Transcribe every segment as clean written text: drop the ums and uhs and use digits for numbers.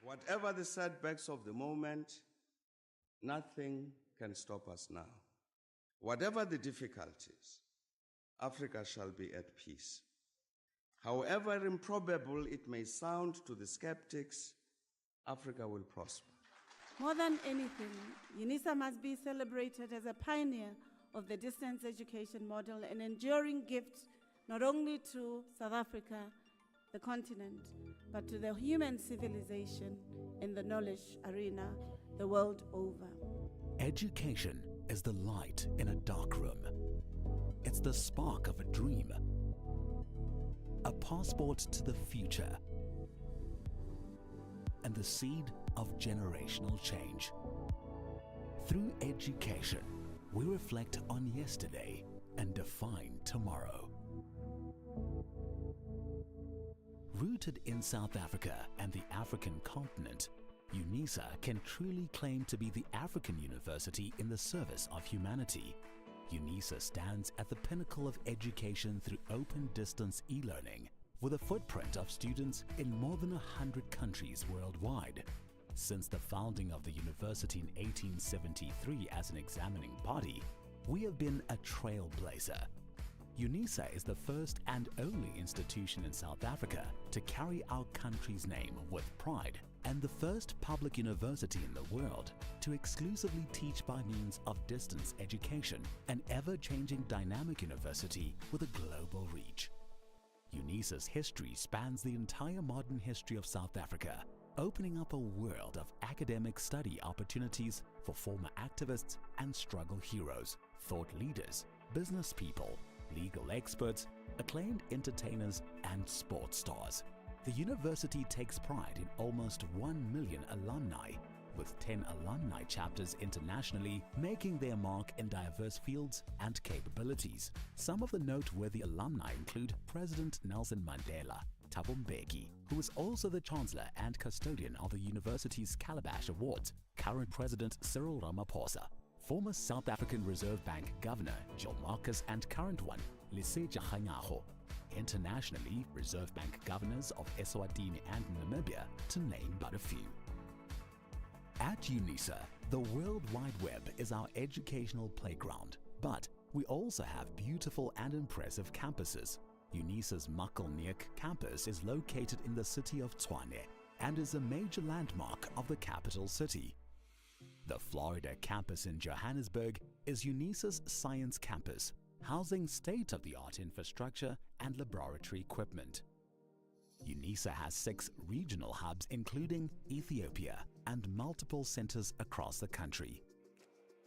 Whatever the setbacks of the moment, nothing can stop us now. Whatever the difficulties, Africa shall be at peace. However improbable it may sound to the skeptics, Africa will prosper. More than anything, Unisa must be celebrated as a pioneer of the distance education model, an enduring gift not only to South Africa, the continent, but to the human civilization in the knowledge arena the world over. Education is the light in a dark room. It's the spark of a dream, a passport to the future, and the seed of generational change. Through education, we reflect on yesterday and define tomorrow. Rooted in South Africa and the African continent, Unisa can truly claim to be the African university in the service of humanity. Unisa stands at the pinnacle of education through open distance e-learning, with a footprint of students in more than 100 countries worldwide. Since the founding of the university in 1873 as an examining body, we have been a trailblazer. Unisa is the first and only institution in South Africa to carry our country's name with pride, and the first public university in the world to exclusively teach by means of distance education, an ever-changing dynamic university with a global reach. Unisa's history spans the entire modern history of South Africa, opening up a world of academic study opportunities for former activists and struggle heroes, thought leaders, business people, legal experts, acclaimed entertainers, and sports stars. The university takes pride in almost 1 million alumni, with 10 alumni chapters internationally making their mark in diverse fields and capabilities. Some of the noteworthy alumni include President Nelson Mandela, Thabo Mbeki, who is also the Chancellor and custodian of the university's Calabash Awards, current President Cyril Ramaphosa, former South African Reserve Bank Governor Jill Marcus, and current one, Lesetja Kganyago. Internationally, Reserve Bank governors of Eswatini and Namibia, to name but a few. At Unisa, the World Wide Web is our educational playground, but we also have beautiful and impressive campuses. Unisa's Makelneuk campus is located in the city of Tshwane and is a major landmark of the capital city. The Florida campus in Johannesburg is Unisa's science campus, housing state-of-the-art infrastructure and laboratory equipment. Unisa has 6 regional hubs including Ethiopia and multiple centers across the country.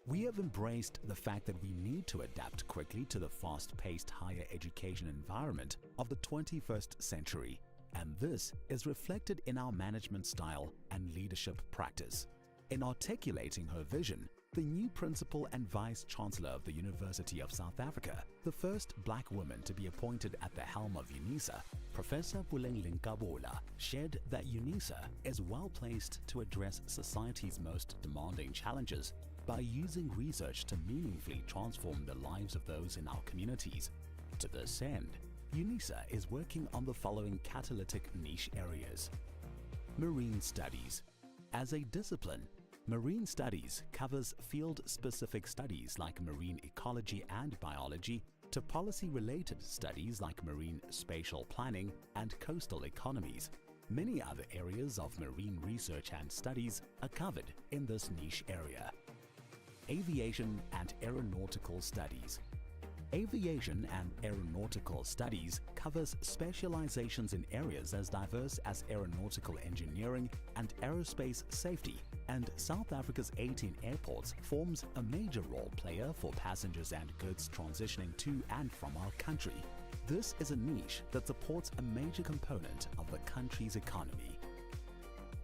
We have embraced the fact that we need to adapt quickly to the fast-paced higher education environment of the 21st century, and this is reflected in our management style and leadership practice. In articulating her vision, the new Principal and Vice-Chancellor of the University of South Africa, the first black woman to be appointed at the helm of Unisa, Professor Puleng Linkabola, shared that Unisa is well placed to address society's most demanding challenges by using research to meaningfully transform the lives of those in our communities. To this end, Unisa is working on the following catalytic niche areas. Marine Studies. As a discipline, Marine Studies covers field-specific studies like marine ecology and biology to policy-related studies like marine spatial planning and coastal economies. Many other areas of marine research and studies are covered in this niche area. Aviation and Aeronautical Studies. Aviation and Aeronautical Studies covers specializations in areas as diverse as aeronautical engineering and aerospace safety, and South Africa's 18 airports forms a major role player for passengers and goods transitioning to and from our country. This is a niche that supports a major component of the country's economy.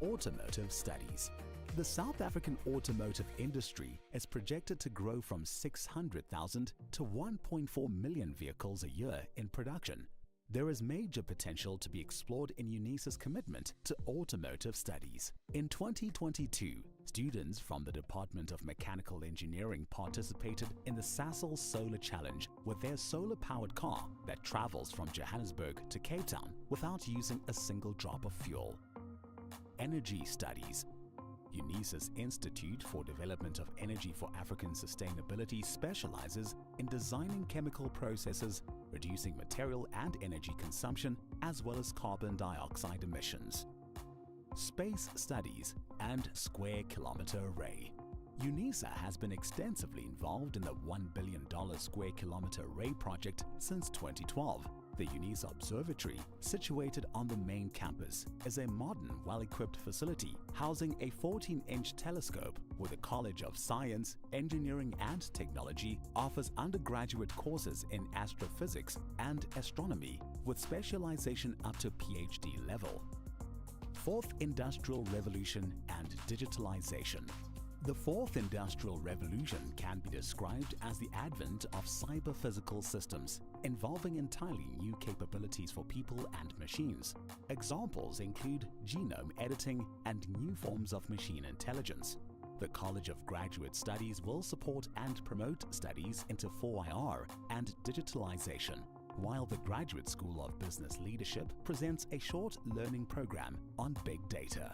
Automotive Studies. The South African automotive industry is projected to grow from 600,000 to 1.4 million vehicles a year in production. There is major potential to be explored in Unisa's commitment to automotive studies. In 2022, students from the Department of Mechanical Engineering participated in the Sasol Solar Challenge with their solar-powered car that travels from Johannesburg to Cape Town without using a single drop of fuel. Energy Studies. Unisa's Institute for Development of Energy for African Sustainability specializes in designing chemical processes, reducing material and energy consumption, as well as carbon dioxide emissions. Space Studies and Square Kilometer Array. Unisa has been extensively involved in the $1 billion Square Kilometer Array project since 2012. The Unisa Observatory, situated on the main campus, is a modern, well-equipped facility housing a 14-inch telescope where the College of Science, Engineering and Technology offers undergraduate courses in astrophysics and astronomy with specialization up to PhD level. Fourth Industrial Revolution and Digitalization. The fourth industrial revolution can be described as the advent of cyber-physical systems, involving entirely new capabilities for people and machines. Examples include genome editing and new forms of machine intelligence. The College of Graduate Studies will support and promote studies into 4IR and digitalization, while the Graduate School of Business Leadership presents a short learning program on big data.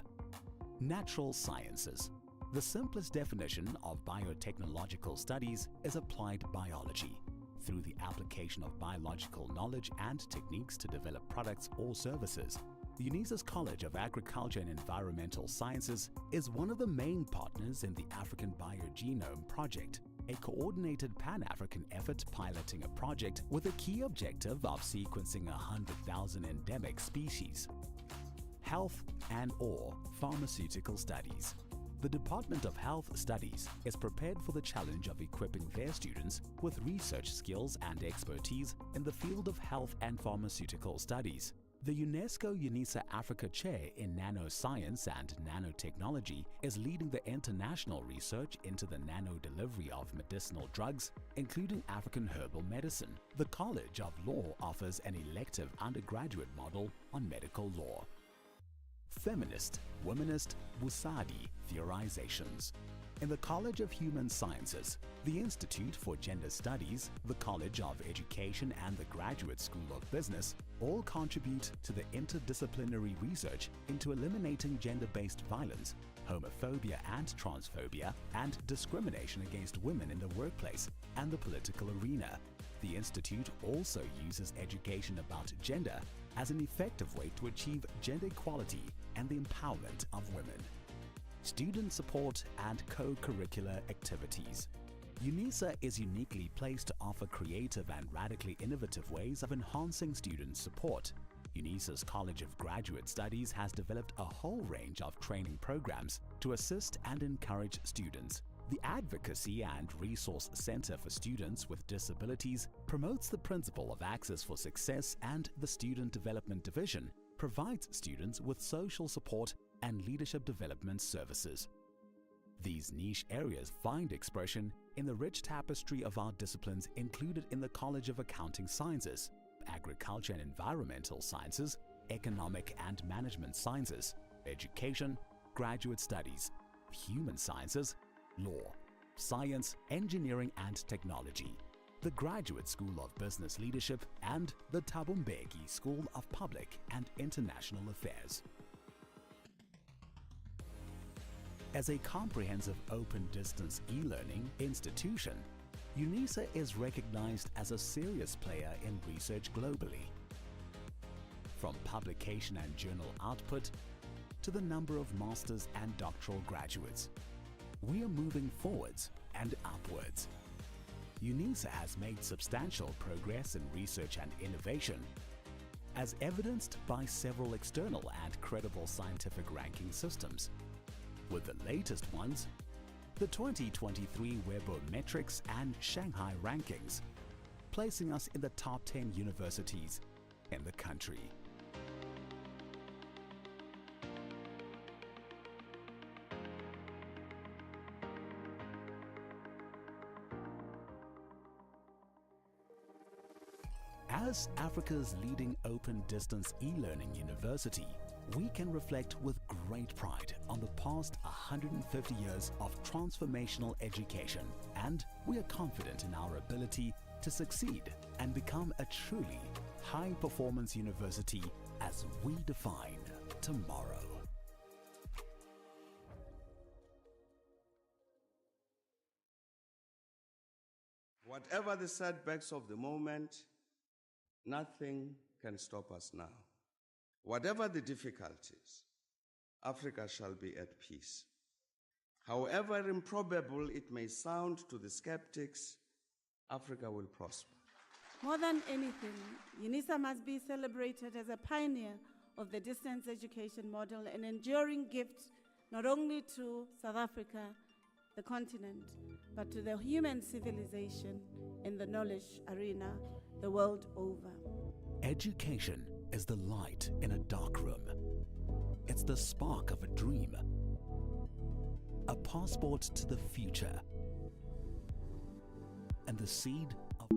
Natural Sciences. The simplest definition of biotechnological studies is applied biology. Through the application of biological knowledge and techniques to develop products or services, Unisa's College of Agriculture and Environmental Sciences is one of the main partners in the African Biogenome Project, a coordinated Pan-African effort piloting a project with a key objective of sequencing 100,000 endemic species. Health and/or Pharmaceutical Studies. The Department of Health Studies is prepared for the challenge of equipping their students with research skills and expertise in the field of health and pharmaceutical studies. The UNESCO Unisa Africa Chair in Nanoscience and Nanotechnology is leading the international research into the nano-delivery of medicinal drugs, including African herbal medicine. The College of Law offers an elective undergraduate model on medical law. Feminist, Womanist, Busadi Theorizations. In the College of Human Sciences, the Institute for Gender Studies, the College of Education and the Graduate School of Business all contribute to the interdisciplinary research into eliminating gender-based violence, homophobia and transphobia, and discrimination against women in the workplace and the political arena. The Institute also uses education about gender as an effective way to achieve gender equality and the empowerment of women. Student support and co-curricular activities. Unisa is uniquely placed to offer creative and radically innovative ways of enhancing student support. Unisa's College of Graduate Studies has developed a whole range of training programs to assist and encourage students. The Advocacy and Resource Center for Students with Disabilities promotes the principle of access for success, and the Student Development Division provides students with social support and leadership development services. These niche areas find expression in the rich tapestry of our disciplines included in the College of Accounting Sciences, Agriculture and Environmental Sciences, Economic and Management Sciences, Education, Graduate Studies, Human Sciences, Law, Science, Engineering and Technology, the Graduate School of Business Leadership, and the Thabo Mbeki School of Public and International Affairs. As a comprehensive open-distance e-learning institution, Unisa is recognized as a serious player in research globally. From publication and journal output to the number of master's and doctoral graduates, we are moving forwards and upwards. Unisa has made substantial progress in research and innovation, as evidenced by several external and credible scientific ranking systems, with the latest ones, the 2023 Webometrics and Shanghai rankings, placing us in the top 10 universities in the country. As Africa's leading open-distance e-learning university, we can reflect with great pride on the past 150 years of transformational education, and we are confident in our ability to succeed and become a truly high-performance university as we define tomorrow. Whatever the setbacks of the moment, nothing can stop us now. Whatever the difficulties, Africa shall be at peace. However improbable it may sound to the skeptics, Africa will prosper. More than anything, Unisa must be celebrated as a pioneer of the distance education model, an enduring gift not only to South Africa, the continent, but to the human civilization in the knowledge arena the world over. Education is the light in a dark room. It's the spark of a dream, a passport to the future, and the seed of...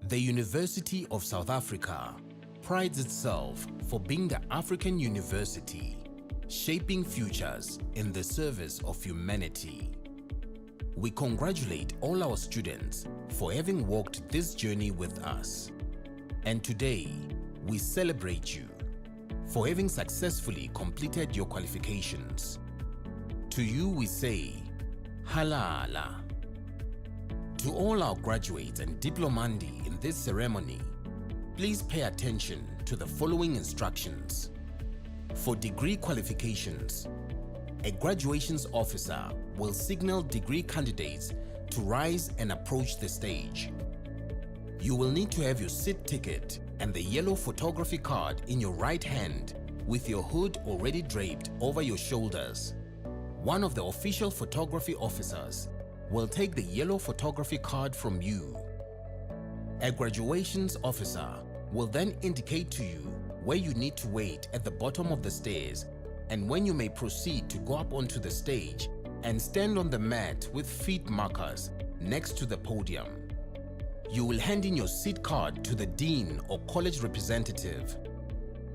The University of South Africa prides itself for being the African university, shaping futures in the service of humanity. We congratulate all our students for having walked this journey with us. And today, we celebrate you for having successfully completed your qualifications. To you we say, Halala. To all our graduates and diplomandi in this ceremony, please pay attention to the following instructions. For degree qualifications, a graduations officer will signal degree candidates to rise and approach the stage. You will need to have your seat ticket and the yellow photography card in your right hand with your hood already draped over your shoulders. One of the official photography officers will take the yellow photography card from you. A graduations officer will then indicate to you where you need to wait at the bottom of the stairs and when you may proceed to go up onto the stage and stand on the mat with feet markers next to the podium. You will hand in your seat card to the dean or college representative.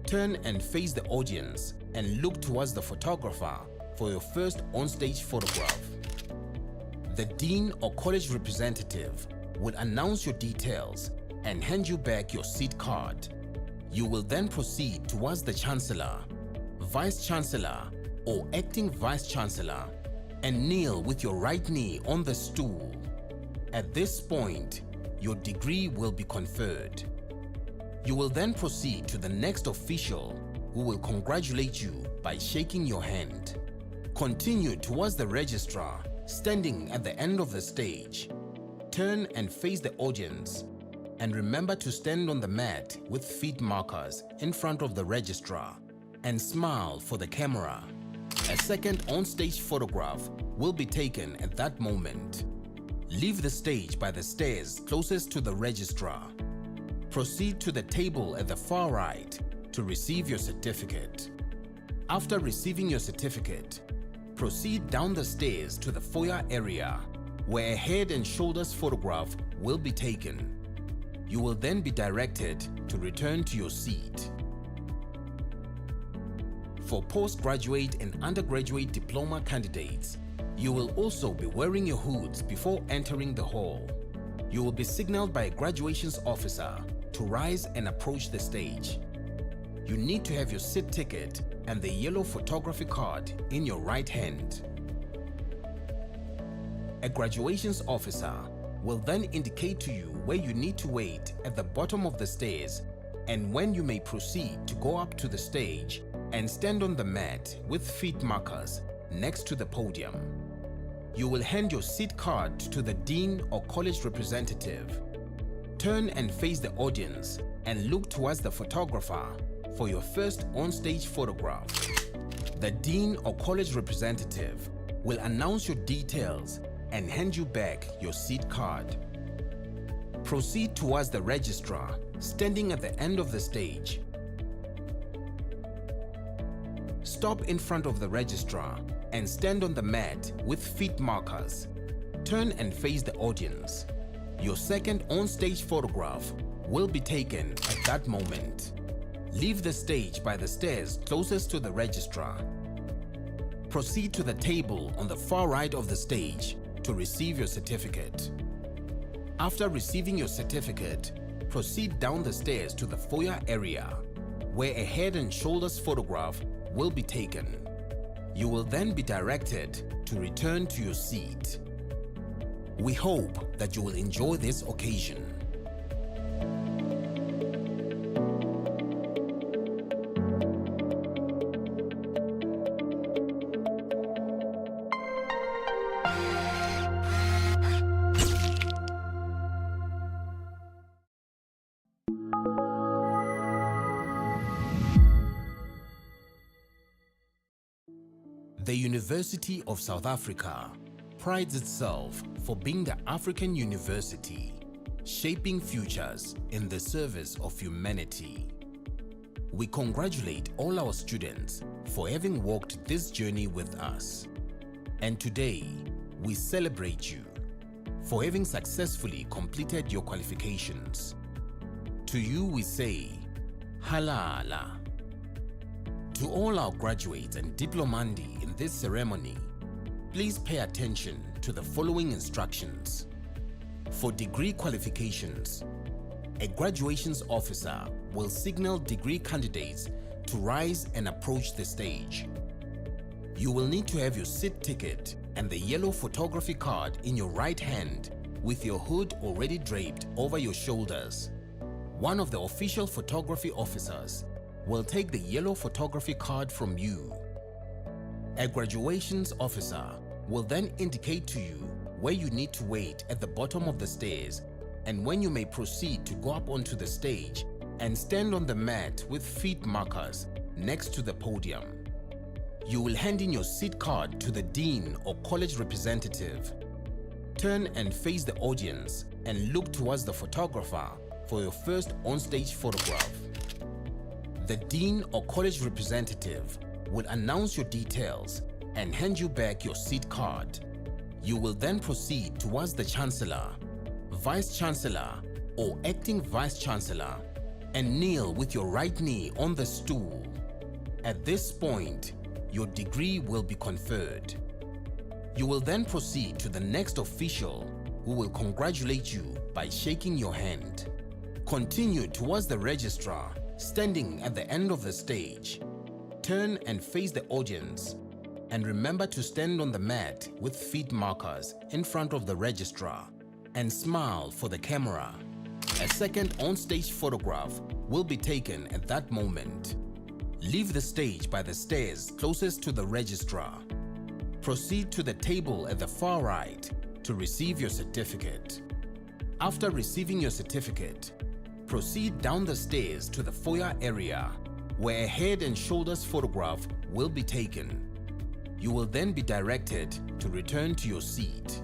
Turn and face the audience and look towards the photographer for your first on-stage photograph. The dean or college representative will announce your details and hand you back your seat card. You will then proceed towards the Chancellor, Vice Chancellor or Acting Vice Chancellor and kneel with your right knee on the stool. At this point, your degree will be conferred. You will then proceed to the next official who will congratulate you by shaking your hand. Continue towards the registrar standing at the end of the stage. Turn and face the audience and remember to stand on the mat with feet markers in front of the registrar and smile for the camera. A second on-stage photograph will be taken at that moment. Leave the stage by the stairs closest to the registrar. Proceed to the table at the far right to receive your certificate. After receiving your certificate, proceed down the stairs to the foyer area where a head and shoulders photograph will be taken. You will then be directed to return to your seat. For postgraduate and undergraduate diploma candidates, you will also be wearing your hoods before entering the hall. You will be signaled by a graduations officer to rise and approach the stage. You need to have your seat ticket and the yellow photography card in your right hand. A graduations officer will then indicate to you where you need to wait at the bottom of the stairs and when you may proceed to go up to the stage and stand on the mat with feet markers next to the podium. You will hand your seat card to the dean or college representative. Turn and face the audience and look towards the photographer for your first on-stage photograph. The dean or college representative will announce your details and hand you back your seat card. Proceed towards the registrar standing at the end of the stage. Stop in front of the registrar and stand on the mat with feet markers. Turn and face the audience. Your second on-stage photograph will be taken at that moment. Leave the stage by the stairs closest to the registrar. Proceed to the table on the far right of the stage to receive your certificate. After receiving your certificate, proceed down the stairs to the foyer area where a head and shoulders photograph will be taken. You will then be directed to return to your seat. We hope that you will enjoy this occasion. The University of South Africa prides itself for being the African university, shaping futures in the service of humanity. We congratulate all our students for having walked this journey with us. And today, we celebrate you for having successfully completed your qualifications. To you we say, Halala. To all our graduates and diplomandi in this ceremony, please pay attention to the following instructions. For degree qualifications, a graduations officer will signal degree candidates to rise and approach the stage. You will need to have your seat ticket and the yellow photography card in your right hand with your hood already draped over your shoulders. One of the official photography officers will take the yellow photography card from you. A graduations officer will then indicate to you where you need to wait at the bottom of the stairs and when you may proceed to go up onto the stage and stand on the mat with feet markers next to the podium. You will hand in your seat card to the dean or college representative. Turn and face the audience and look towards the photographer for your first on-stage photograph. The dean or college representative will announce your details and hand you back your seat card. You will then proceed towards the Chancellor, Vice Chancellor or Acting Vice Chancellor and kneel with your right knee on the stool. At this point, your degree will be conferred. You will then proceed to the next official who will congratulate you by shaking your hand. Continue towards the registrar standing at the end of the stage. Turn and face the audience and remember to stand on the mat with feet markers in front of the registrar and smile for the camera. A second on-stage photograph will be taken at that moment. Leave the stage by the stairs closest to the registrar. Proceed to the table at the far right to receive your certificate. After receiving your certificate, proceed down the stairs to the foyer area where a head and shoulders photograph will be taken. You will then be directed to return to your seat.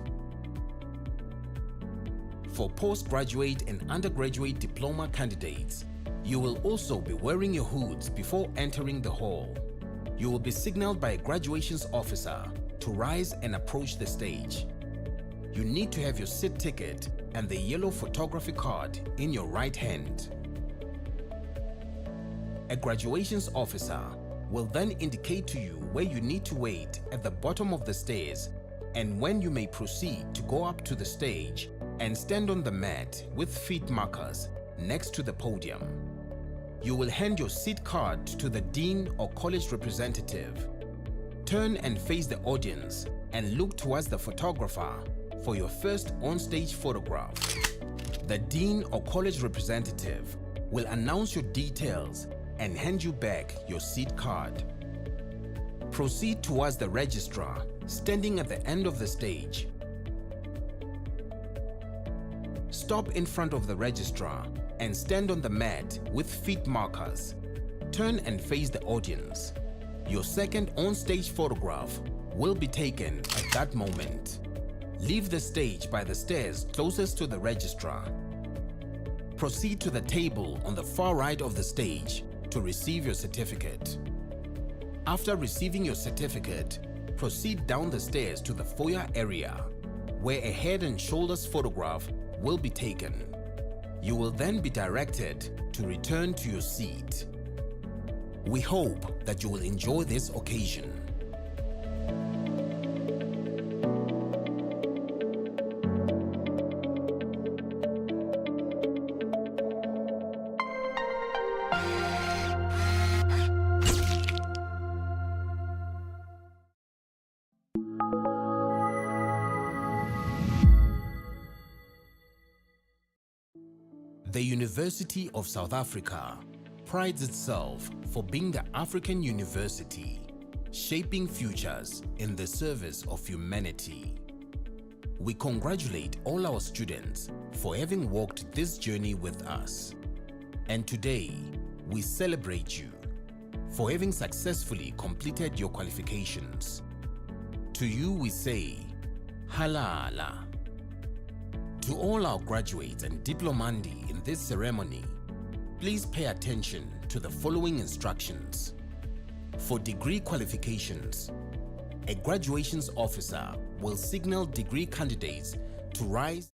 For postgraduate and undergraduate diploma candidates, you will also be wearing your hoods before entering the hall. You will be signaled by a graduations officer to rise and approach the stage. You need to have your seat ticket and the yellow photography card in your right hand. A graduations officer will then indicate to you where you need to wait at the bottom of the stairs and when you may proceed to go up to the stage and stand on the mat with feet markers next to the podium. You will hand your seat card to the dean or college representative. Turn and face the audience and look towards the photographer for your first on-stage photograph. The dean or college representative will announce your details and hand you back your seat card. Proceed towards the registrar standing at the end of the stage. Stop in front of the registrar and stand on the mat with feet markers. Turn and face the audience. Your second on-stage photograph will be taken at that moment. Leave the stage by the stairs closest to the registrar. Proceed to the table on the far right of the stage to receive your certificate. After receiving your certificate, proceed down the stairs to the foyer area where a head and shoulders photograph will be taken. You will then be directed to return to your seat. We hope that you will enjoy this occasion. The University of South Africa prides itself for being the African university, shaping futures in the service of humanity. We congratulate all our students for having walked this journey with us. And today, we celebrate you for having successfully completed your qualifications. To you we say, halala. To all our graduates and diplomandi in this ceremony, please pay attention to the following instructions. For degree qualifications, a graduations officer will signal degree candidates to rise.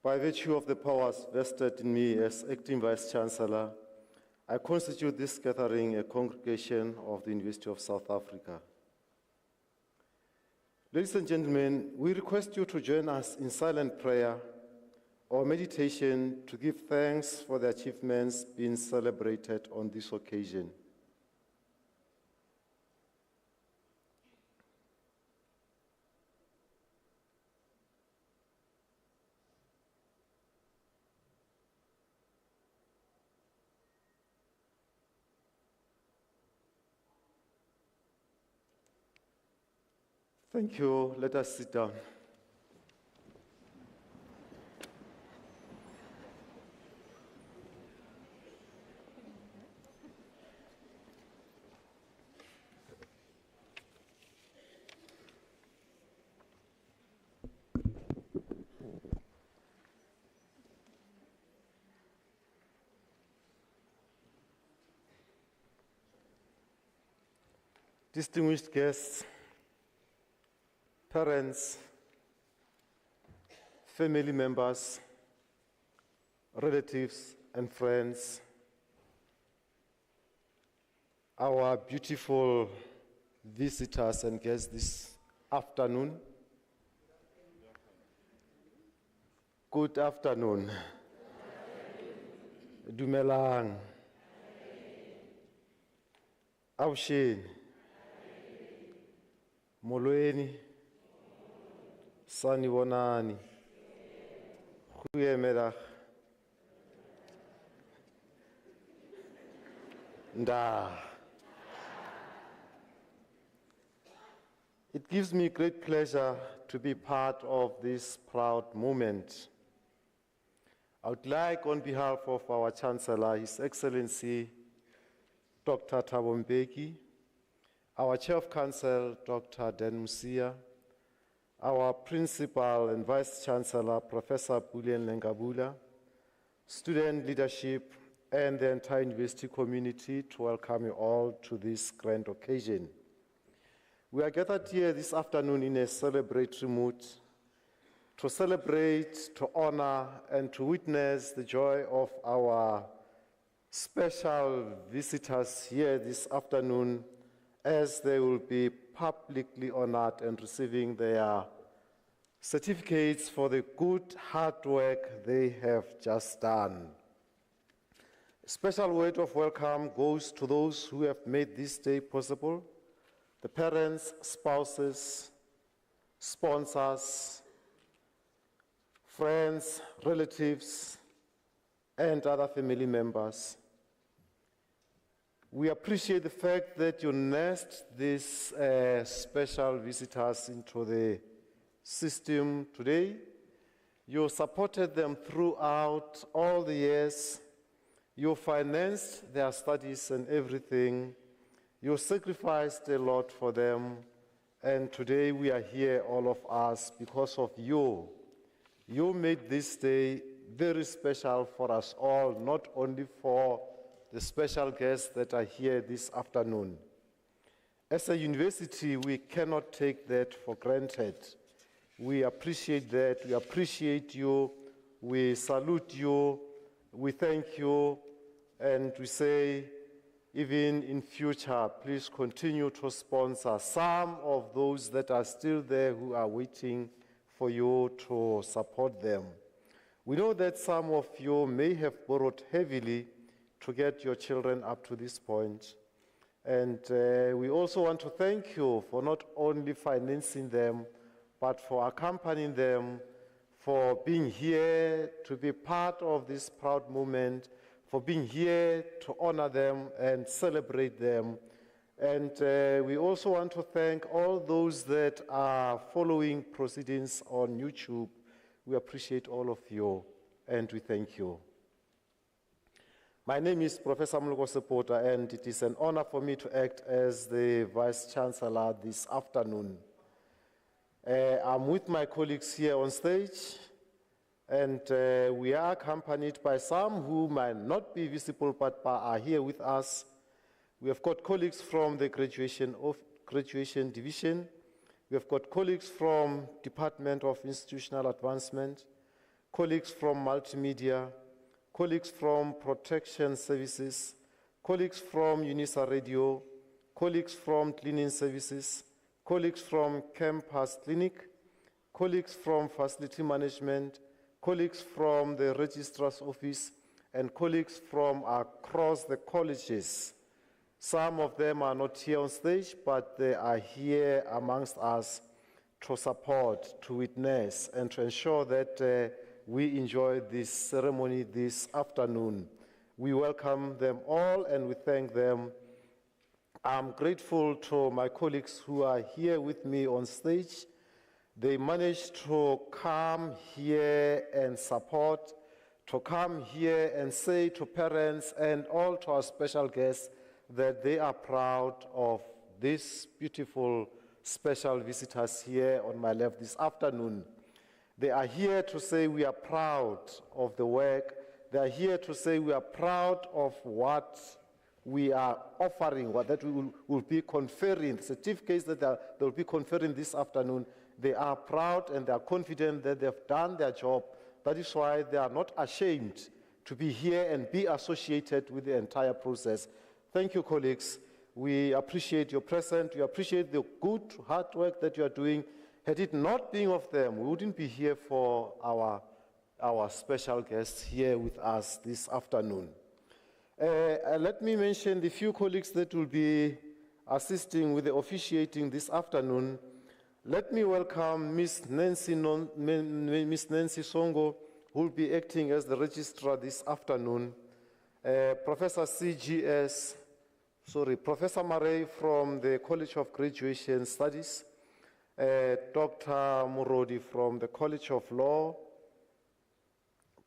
By virtue of the powers vested in me as Acting Vice-Chancellor, I constitute this gathering a congregation of the University of South Africa. Ladies and gentlemen, we request you to join us in silent prayer or meditation to give thanks for the achievements being celebrated on this occasion. Thank you. Let us sit down. distinguished guests, parents, family members, relatives and friends, our beautiful visitors and guests this afternoon. Good afternoon. Dumelang. Awusheni. Molweni. Sanibonani. Goeiemiddag. Nda. It gives me great pleasure to be part of this proud moment. I would like, on behalf of our Chancellor, His Excellency, Dr. Thabo Mbeki, our Chair of Council, Dr. Dan Musia, our Principal and Vice Chancellor, Professor Bullion Lengabula, student leadership, and the entire university community to welcome you all to this grand occasion. We are gathered here this afternoon in a celebratory mood to celebrate, to honor, and to witness the joy of our special visitors here this afternoon as they will be publicly honored and receiving their certificates for the good hard work they have just done. A special word of welcome goes to those who have made this day possible: the parents, spouses, sponsors, friends, relatives, and other family members. We appreciate the fact that you nursed these special visitors into the system today. You supported them throughout all the years. You financed their studies and everything. You sacrificed a lot for them. And today we are here, all of us, because of you. You made this day very special for us all, not only for the special guests that are here this afternoon. As a university, we cannot take that for granted. We appreciate that. We appreciate you. We salute you. We thank you. And we say, even in future, please continue to sponsor some of those that are still there who are waiting for you to support them. We know that some of you may have borrowed heavily to get your children up to this point. And we also want to thank you for not only financing them, but for accompanying them, for being here to be part of this proud moment, for being here to honor them and celebrate them. And we also want to thank all those that are following proceedings on YouTube. We appreciate all of you, and we thank you. My name is Professor Mloko Sepota, and it is an honor for me to act as the Vice Chancellor this afternoon. I'm with my colleagues here on stage, and we are accompanied by some who might not be visible but are here with us. We have got colleagues from the graduation division. We have got colleagues from Department of Institutional Advancement, colleagues from multimedia, colleagues from protection services, colleagues from Unisa radio, colleagues from cleaning services, colleagues from campus clinic, colleagues from facility management, colleagues from the registrar's office, and colleagues from across the colleges. Some of them are not here on stage, but they are here amongst us to support, to witness, and to ensure that we enjoy this ceremony this afternoon. We welcome them all and we thank them. I'm grateful to my colleagues who are here with me on stage. They managed to come here and support, to come here and say to parents and all to our special guests that they are proud of these beautiful special visitors here on my left this afternoon. They are here to say we are proud of the work. They are here to say we are proud of what we are offering, what that we will be conferring, the certificates that they will be conferring this afternoon. They are proud and they are confident that they have done their job. That is why they are not ashamed to be here and be associated with the entire process. Thank you, colleagues. We appreciate your presence. We appreciate the good, hard work that you are doing. Had it not been of them, we wouldn't be here for our special guests here with us this afternoon. Let me mention the few colleagues that will be assisting with the officiating this afternoon. Let me welcome Ms. Nancy Songo, who will be acting as the registrar this afternoon. Professor Murray from the College of Graduation Studies, Dr. Murodi from the College of Law,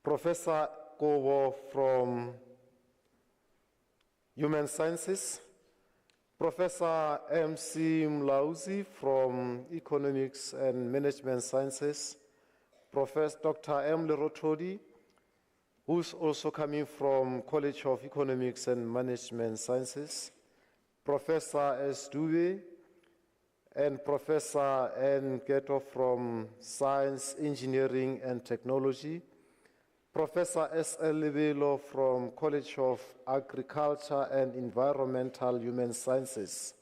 Professor Kobo from Human Sciences, Professor M.C. Mlauzi from Economics and Management Sciences, Professor Dr. M. Lerotodi, who's also coming from College of Economics and Management Sciences, Professor S. Dube, and Professor N. Geto from Science, Engineering and Technology, Professor S. L. Lebelo from College of Agriculture and Environmental Human Sciences.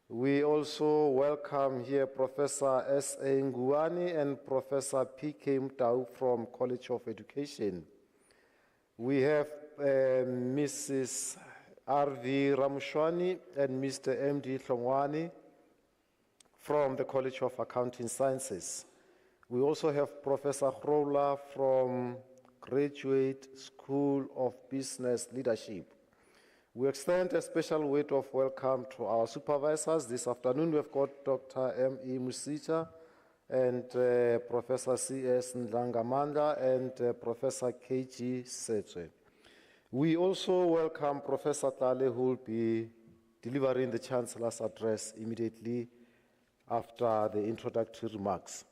We also welcome here Professor S. A. Nguani and Professor P. K. Mtau from College of Education. We have Mrs. R.V. Ramushwani and Mr. M.D. Hlongwani from the College of Accounting Sciences. We also have Professor Hrola from Graduate School of Business Leadership. We extend a special word of welcome to our supervisors. This afternoon we've got Dr. M.E. Musita and Professor C.S. Ndlangamanda and Professor K.G. Setswe. We also welcome Professor Tale, who will be delivering the Chancellor's address immediately after the introductory remarks.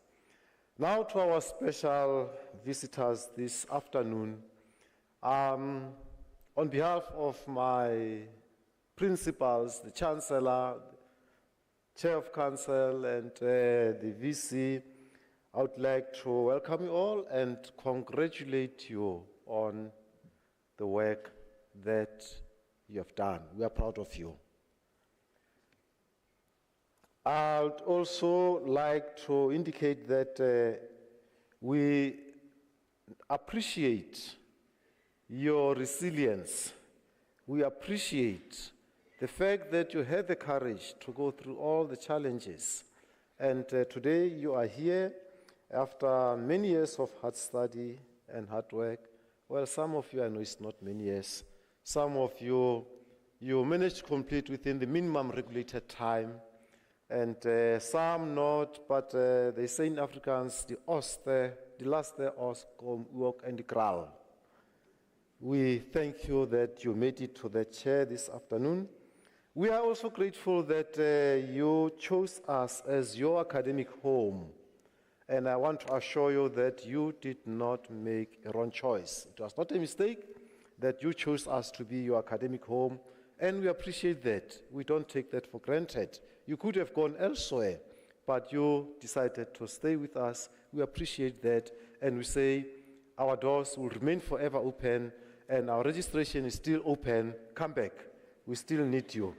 Now to our special visitors this afternoon. On behalf of my principals, the Chancellor, Chair of Council, and the VC, I would like to welcome you all and congratulate you on the work that you have done. We are proud of you. I would also like to indicate that we appreciate your resilience. We appreciate the fact that you had the courage to go through all the challenges. And today you are here after many years of hard study and hard work. Well, some of you, I know it's not many years. Some of you managed to complete within the minimum regulated time. And some not, but they say in Afrikaans, the last os kom ook in die kraal. We thank you that you made it to the chair this afternoon. We are also grateful that you chose us as your academic home. And I want to assure you that you did not make a wrong choice. It was not a mistake that you chose us to be your academic home, and we appreciate that. We don't take that for granted. You could have gone elsewhere, but you decided to stay with us. We appreciate that, and we say our doors will remain forever open, and our registration is still open. Come back. We still need you.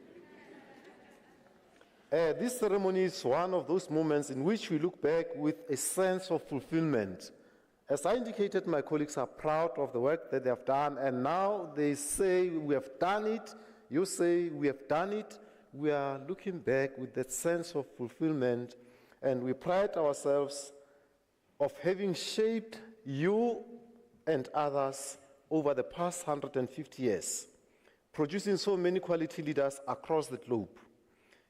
This ceremony is one of those moments in which we look back with a sense of fulfillment. As I indicated, my colleagues are proud of the work that they have done, and now they say, we have done it. You say, we have done it. We are looking back with that sense of fulfillment, and we pride ourselves of having shaped you and others over the past 150 years, producing so many quality leaders across the globe,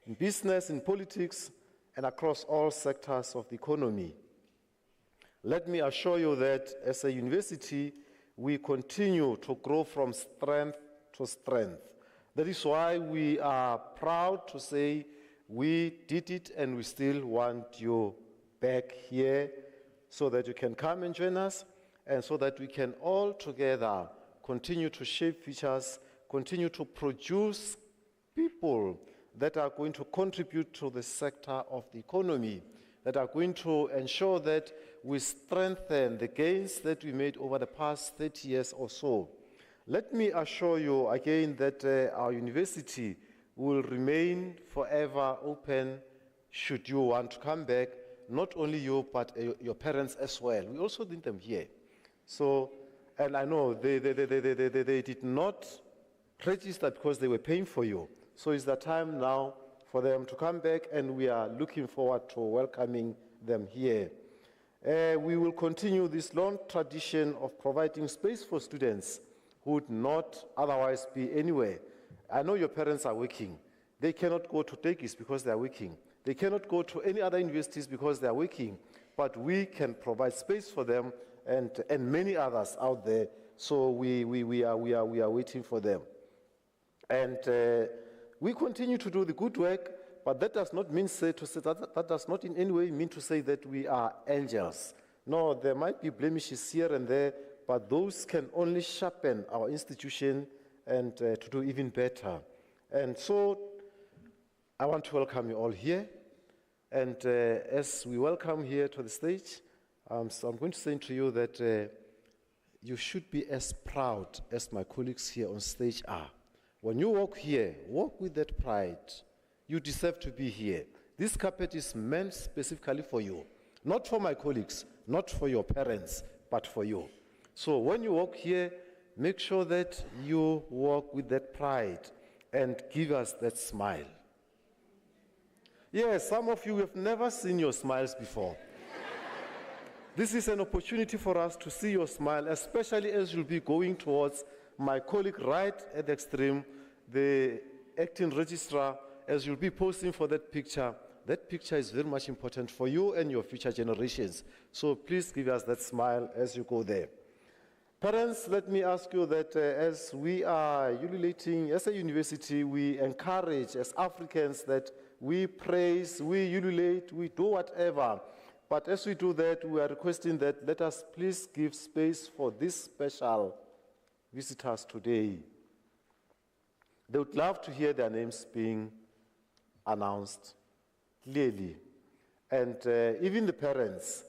in business, in politics, and across all sectors of the economy. Let me assure you that as a university, we continue to grow from strength to strength. That is why we are proud to say we did it, and we still want you back here so that you can come and join us, and so that we can all together continue to shape futures, continue to produce people that are going to contribute to the sector of the economy, that are going to ensure that we strengthen the gains that we made over the past 30 years or so. Let me assure you again that our university will remain forever open should you want to come back, not only you, but your parents as well. We also need them here. So, and I know they did not register because they were paying for you. So it's the time now for them to come back, and we are looking forward to welcoming them here. We will continue this long tradition of providing space for students who would not otherwise be anywhere. I know your parents are working. They cannot go to Tekis because they are working. They cannot go to any other universities because they are working. But we can provide space for them and many others out there. So we are waiting for them. And we continue to do the good work, but that does not mean that does not in any way mean to say that we are angels. No, there might be blemishes here and there, but those can only sharpen our institution and to do even better. And so I want to welcome you all here. And as we welcome here to the stage, so I'm going to say to you that you should be as proud as my colleagues here on stage are. When you walk here, walk with that pride. You deserve to be here. This carpet is meant specifically for you, not for my colleagues, not for your parents, but for you. So when you walk here, make sure that you walk with that pride and give us that smile. Yes, some of you have never seen your smiles before. This is an opportunity for us to see your smile, especially as you'll be going towards my colleague right at the extreme, the acting registrar, as you'll be posing for that picture. That picture is very much important for you and your future generations. So please give us that smile as you go there. Parents, let me ask you that as we are ululating, as a university, we encourage as Africans that we praise, we ululate, we do whatever. But as we do that, we are requesting that let us please give space for these special visitors today. They would love to hear their names being announced clearly. And even the parents,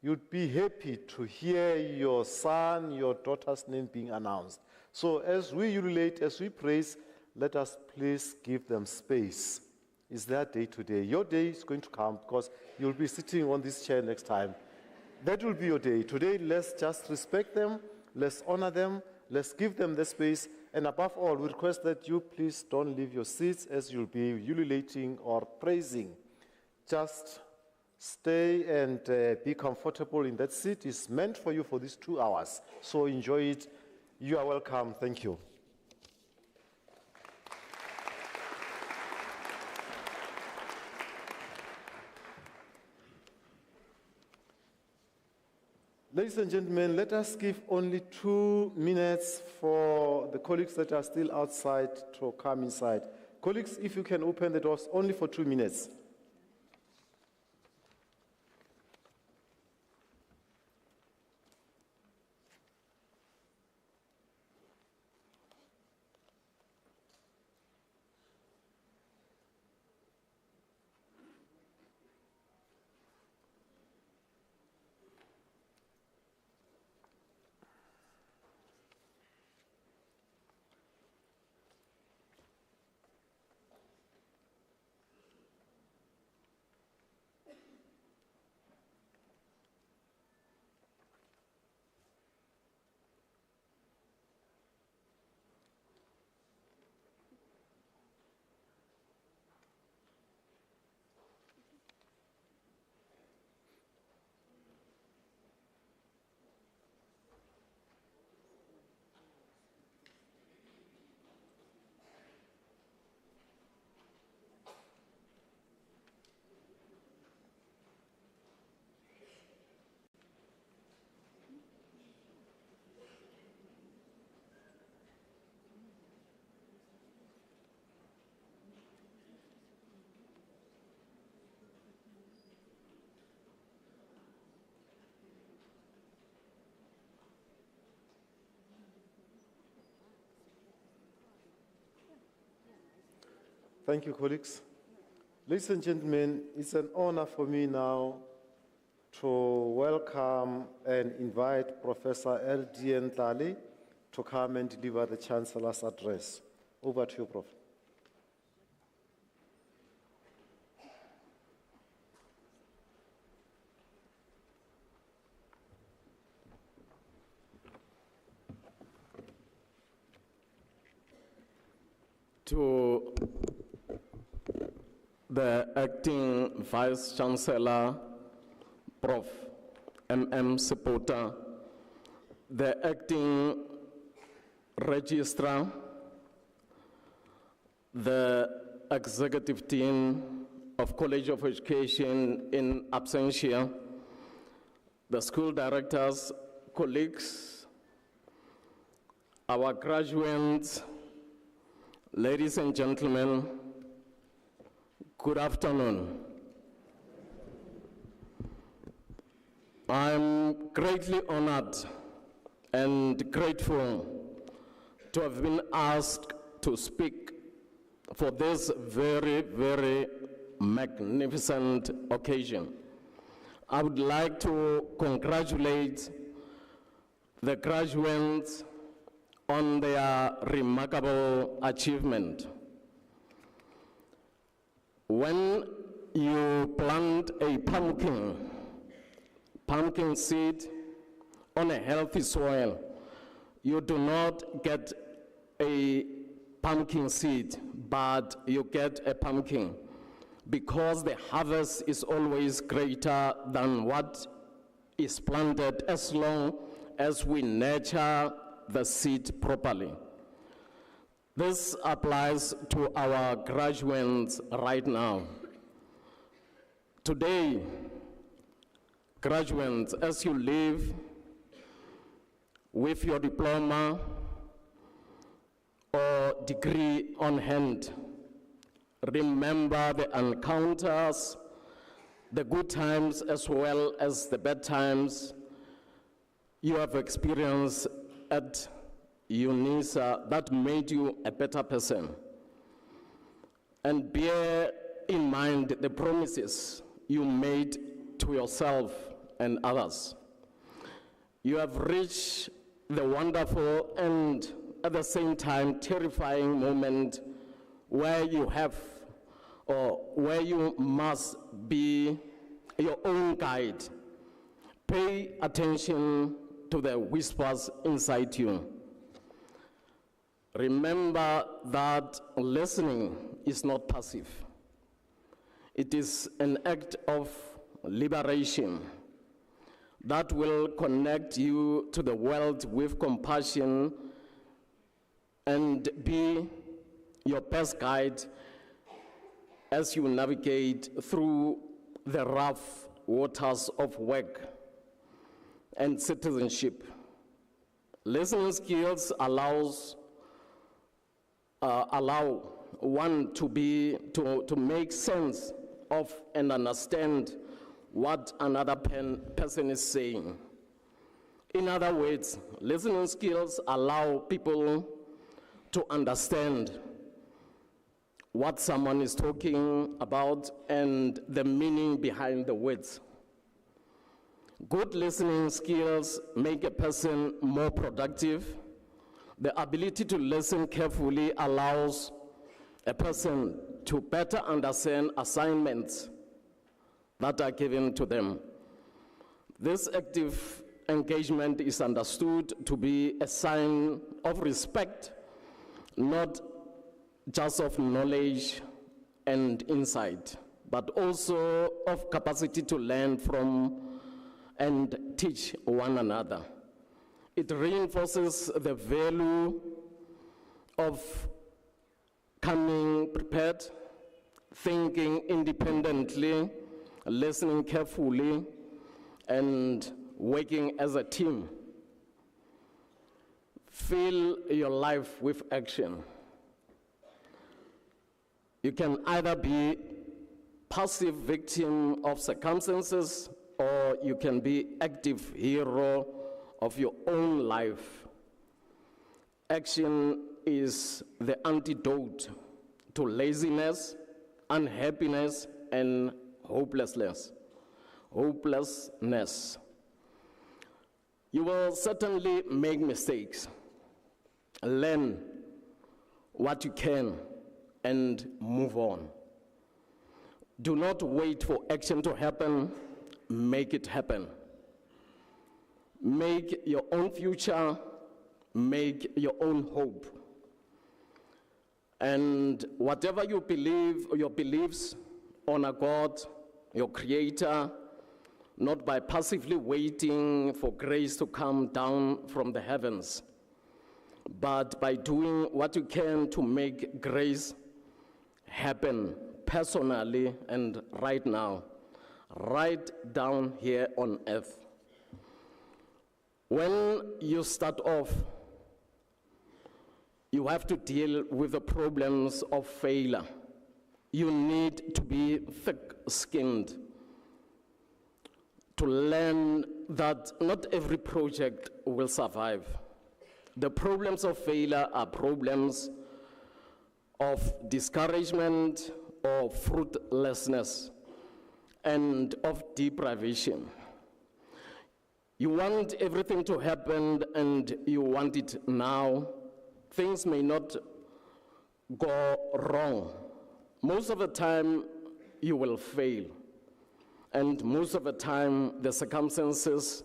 you'd be happy to hear your son, your daughter's name being announced. So as we ululate, as we praise, let us please give them space. It's their day today. Your day is going to come because you'll be sitting on this chair next time. That will be your day. Today, let's just respect them, let's honor them, let's give them the space, and above all, we request that you please don't leave your seats as you'll be ululating or praising. Just stay and be comfortable in that seat. It's meant for you for these 2 hours. So enjoy it. You are welcome. Thank you. Ladies and gentlemen, let us give only 2 minutes for the colleagues that are still outside to come inside. Colleagues, if you can open the doors only for 2 minutes. Thank you, colleagues. Ladies and gentlemen, it's an honor for me now to welcome and invite Professor L.D. Ntali to come and deliver the Chancellor's address. Over to you, Prof. To the Acting Vice Chancellor, Prof. M.M. Sepota, the Acting Registrar, the Executive Team of College of Education in absentia, the school directors, colleagues, our graduates, ladies and gentlemen, good afternoon. I'm greatly honored and grateful to have been asked to speak for this very, very magnificent occasion. I would like to congratulate the graduates on their remarkable achievement. When you plant a pumpkin seed on a healthy soil, you do not get a pumpkin seed, but you get a pumpkin, because the harvest is always greater than what is planted as long as we nurture the seed properly. This applies to our graduates right now. Today, graduates, as you leave with your diploma or degree on hand, remember the encounters, the good times as well as the bad times you have experienced at Unisa that made you a better person. And bear in mind the promises you made to yourself and others. You have reached the wonderful and at the same time terrifying moment where you have, or where you must be your own guide. Pay attention to the whispers inside you. Remember that listening is not passive. It is an act of liberation that will connect you to the world with compassion and be your best guide as you navigate through the rough waters of work and citizenship. Listening skills allow one to make sense of and understand what another person is saying. In other words, listening skills allow people to understand what someone is talking about and the meaning behind the words. Good listening skills make a person more productive. The ability to listen carefully allows a person to better understand assignments that are given to them. This active engagement is understood to be a sign of respect, not just of knowledge and insight, but also of capacity to learn from and teach one another. It reinforces the value of coming prepared, thinking independently, listening carefully, and working as a team. Fill your life with action. You can either be passive victim of circumstances, or you can be active hero of your own life. Action is the antidote to laziness, unhappiness, and hopelessness. You will certainly make mistakes. Learn what you can and move on. Do not wait for action to happen, make it happen. Make your own future, make your own hope. And whatever you believe, or your beliefs, honor God, your Creator, not by passively waiting for grace to come down from the heavens, but by doing what you can to make grace happen personally and right now, right down here on earth. When you start off, you have to deal with the problems of failure. You need to be thick-skinned to learn that not every project will survive. The problems of failure are problems of discouragement, or fruitlessness, and of deprivation. You want everything to happen and you want it now. Things may not go wrong. Most of the time, you will fail. And most of the time, the circumstances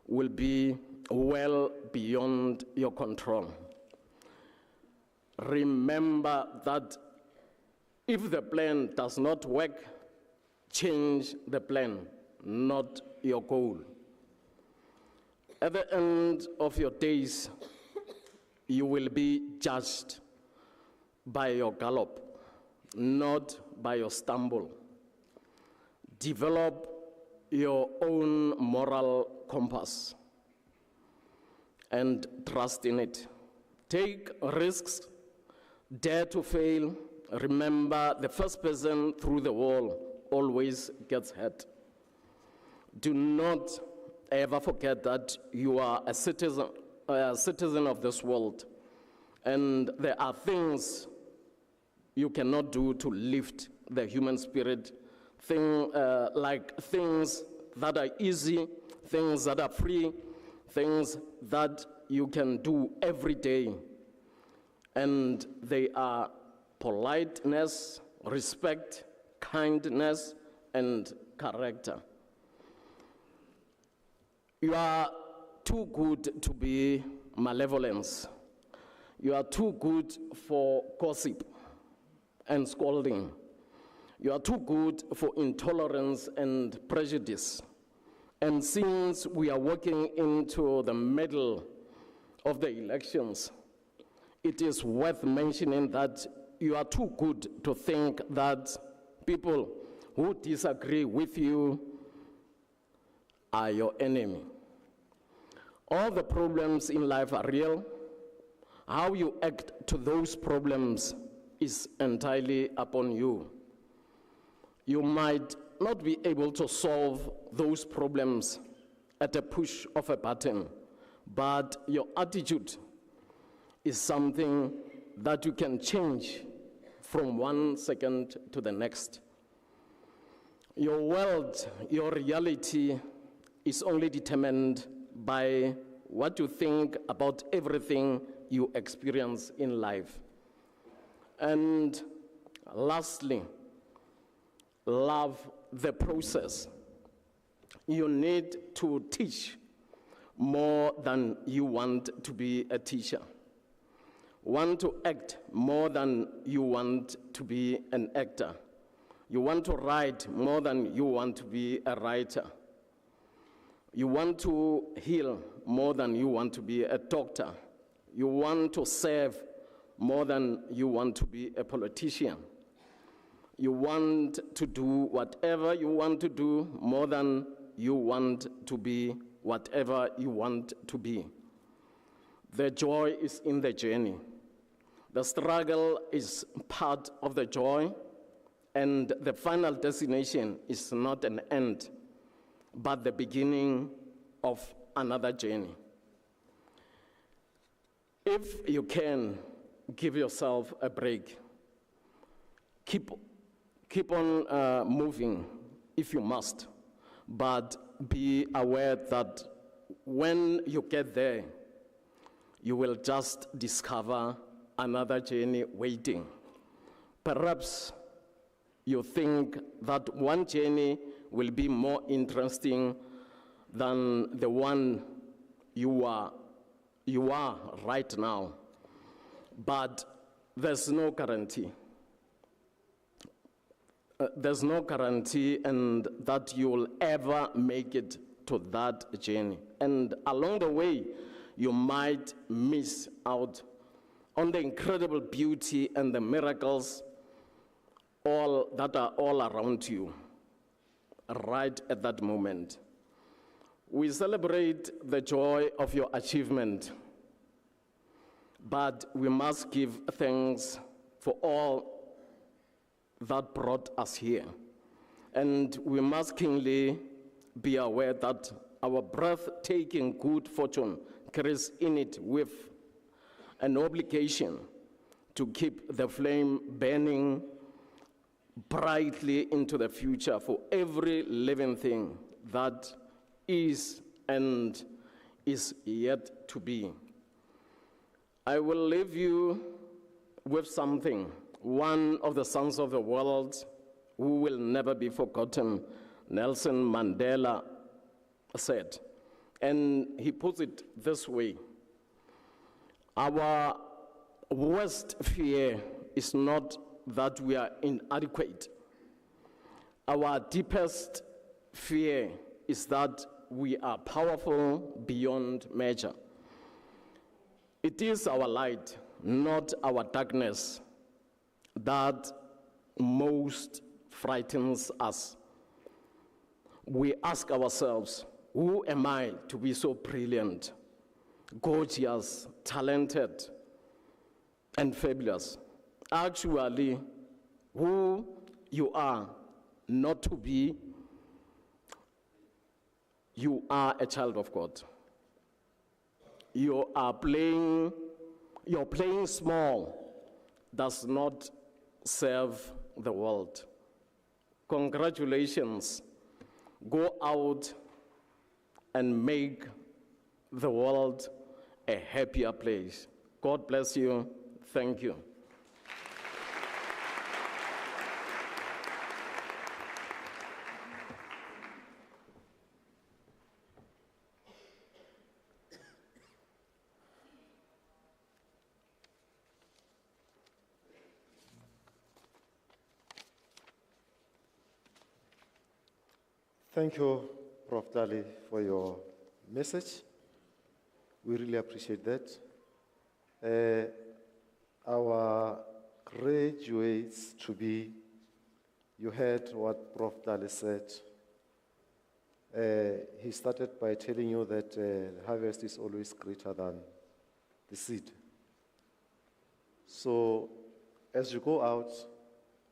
will be well beyond your control. Remember that if the plan does not work, change the plan, not your goal. At the end of your days, you will be judged by your gallop, not by your stumble. Develop your own moral compass and trust in it. Take risks, dare to fail. Remember, the first person through the wall always gets hurt. Do not ever forget that you are a citizen of this world, and there are things you cannot do to lift the human spirit, like things that are easy, things that are free, things that you can do every day, and they are politeness, respect, kindness, and character. You are too good to be malevolence. You are too good for gossip and scolding. You are too good for intolerance and prejudice. And since we are walking into the middle of the elections, it is worth mentioning that you are too good to think that people who disagree with you are your enemy. All the problems in life are real. How you act to those problems is entirely upon you. You might not be able to solve those problems at a push of a button, but your attitude is something that you can change from 1 second to the next. Your world, your reality is only determined by what you think about everything you experience in life. And lastly, love the process. You need to teach more than you want to be a teacher. Want to act more than you want to be an actor. You want to write more than you want to be a writer. You want to heal more than you want to be a doctor. You want to serve more than you want to be a politician. You want to do whatever you want to do more than you want to be whatever you want to be. The joy is in the journey. The struggle is part of the joy, and the final destination is not an end, but the beginning of another journey. If you can, give yourself a break. keep on moving if you must, but be aware that when you get there, you will just discover another journey waiting. Perhaps you think that one journey will be more interesting than the one you are right now. But there's no guarantee. There's no guarantee and that you will ever make it to that journey. And along the way, you might miss out on the incredible beauty and the miracles that are all around you, right at that moment. We celebrate the joy of your achievement, but we must give thanks for all that brought us here. And we must keenly be aware that our breathtaking good fortune carries in it with an obligation to keep the flame burning brightly into the future for every living thing that is and is yet to be. I will leave you with something. One of the sons of the world who will never be forgotten, Nelson Mandela, said, and he puts it this way: our worst fear is not that we are inadequate. Our deepest fear is that we are powerful beyond measure. It is our light, not our darkness, that most frightens us. We ask ourselves, who am I to be so brilliant, gorgeous, talented, and fabulous? Actually, who you are not to be, you are a child of God. You're playing small does not serve the world. Congratulations. Go out and make the world a happier place. God bless you. Thank you. Thank you, Prof. Dali, for your message. We really appreciate that. Our graduates to be, you heard what Prof. Dali said. He started by telling you that the harvest is always greater than the seed. So as you go out,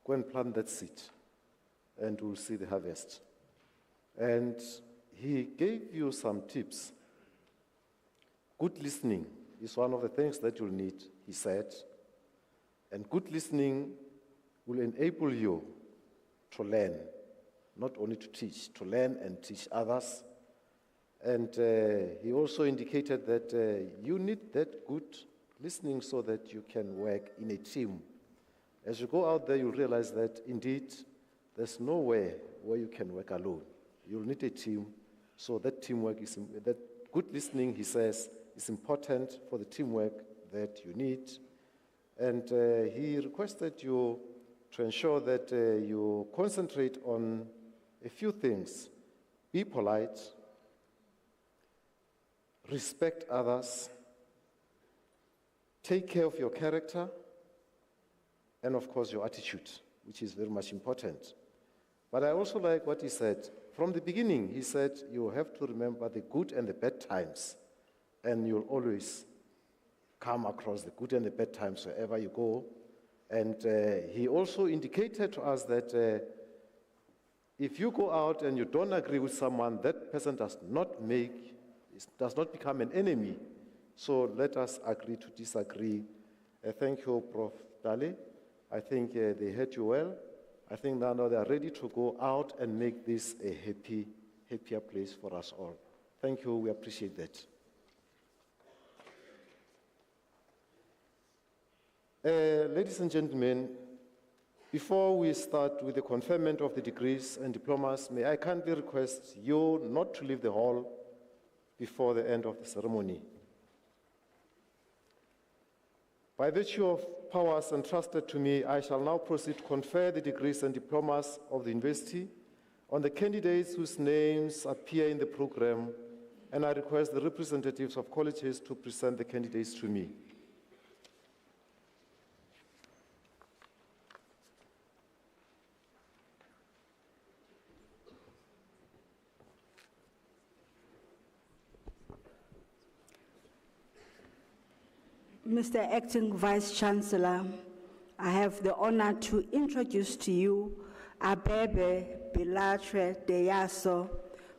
go and plant that seed, and we'll see the harvest. And he gave you some tips. Good listening is one of the things that you'll need, he said. And good listening will enable you to learn, not only to teach, to learn and teach others. And he also indicated that you need that good listening so that you can work in a team. As you go out there, you'll realize that indeed there's nowhere where you can work alone. You'll need a team, so that teamwork is, that good listening, he says, is important for the teamwork that you need. And he requested you to ensure that you concentrate on a few things. Be polite, respect others, take care of your character, and of course your attitude, which is very much important. But I also like what he said. From the beginning, he said, you have to remember the good and the bad times, and you'll always come across the good and the bad times wherever you go. And he also indicated to us that if you go out and you don't agree with someone, that person does not become an enemy. So let us agree to disagree. Thank you, Prof. Dali. I think they heard you well. I think now they are ready to go out and make this a happier place for us all. Thank you, we appreciate that. Ladies and gentlemen, before we start with the conferment of the degrees and diplomas, may I kindly request you not to leave the hall before the end of the ceremony. By virtue of powers entrusted to me, I shall now proceed to confer the degrees and diplomas of the university on the candidates whose names appear in the program, and I request the representatives of colleges to present the candidates to me. Mr. Acting Vice-Chancellor, I have the honor to introduce to you Abebe Belatre Deyaso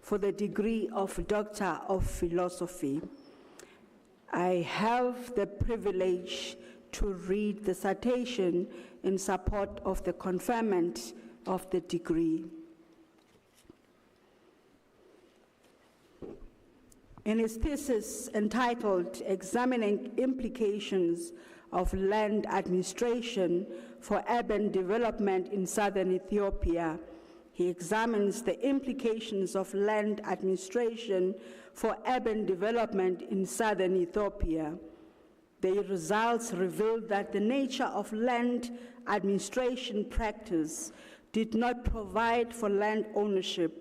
for the degree of Doctor of Philosophy. I have the privilege to read the citation in support of the conferment of the degree. In his thesis entitled Examining Implications of Land Administration for Urban Development in Southern Ethiopia, he examines the implications of land administration for urban development in Southern Ethiopia. The results revealed that the nature of land administration practice did not provide for land ownership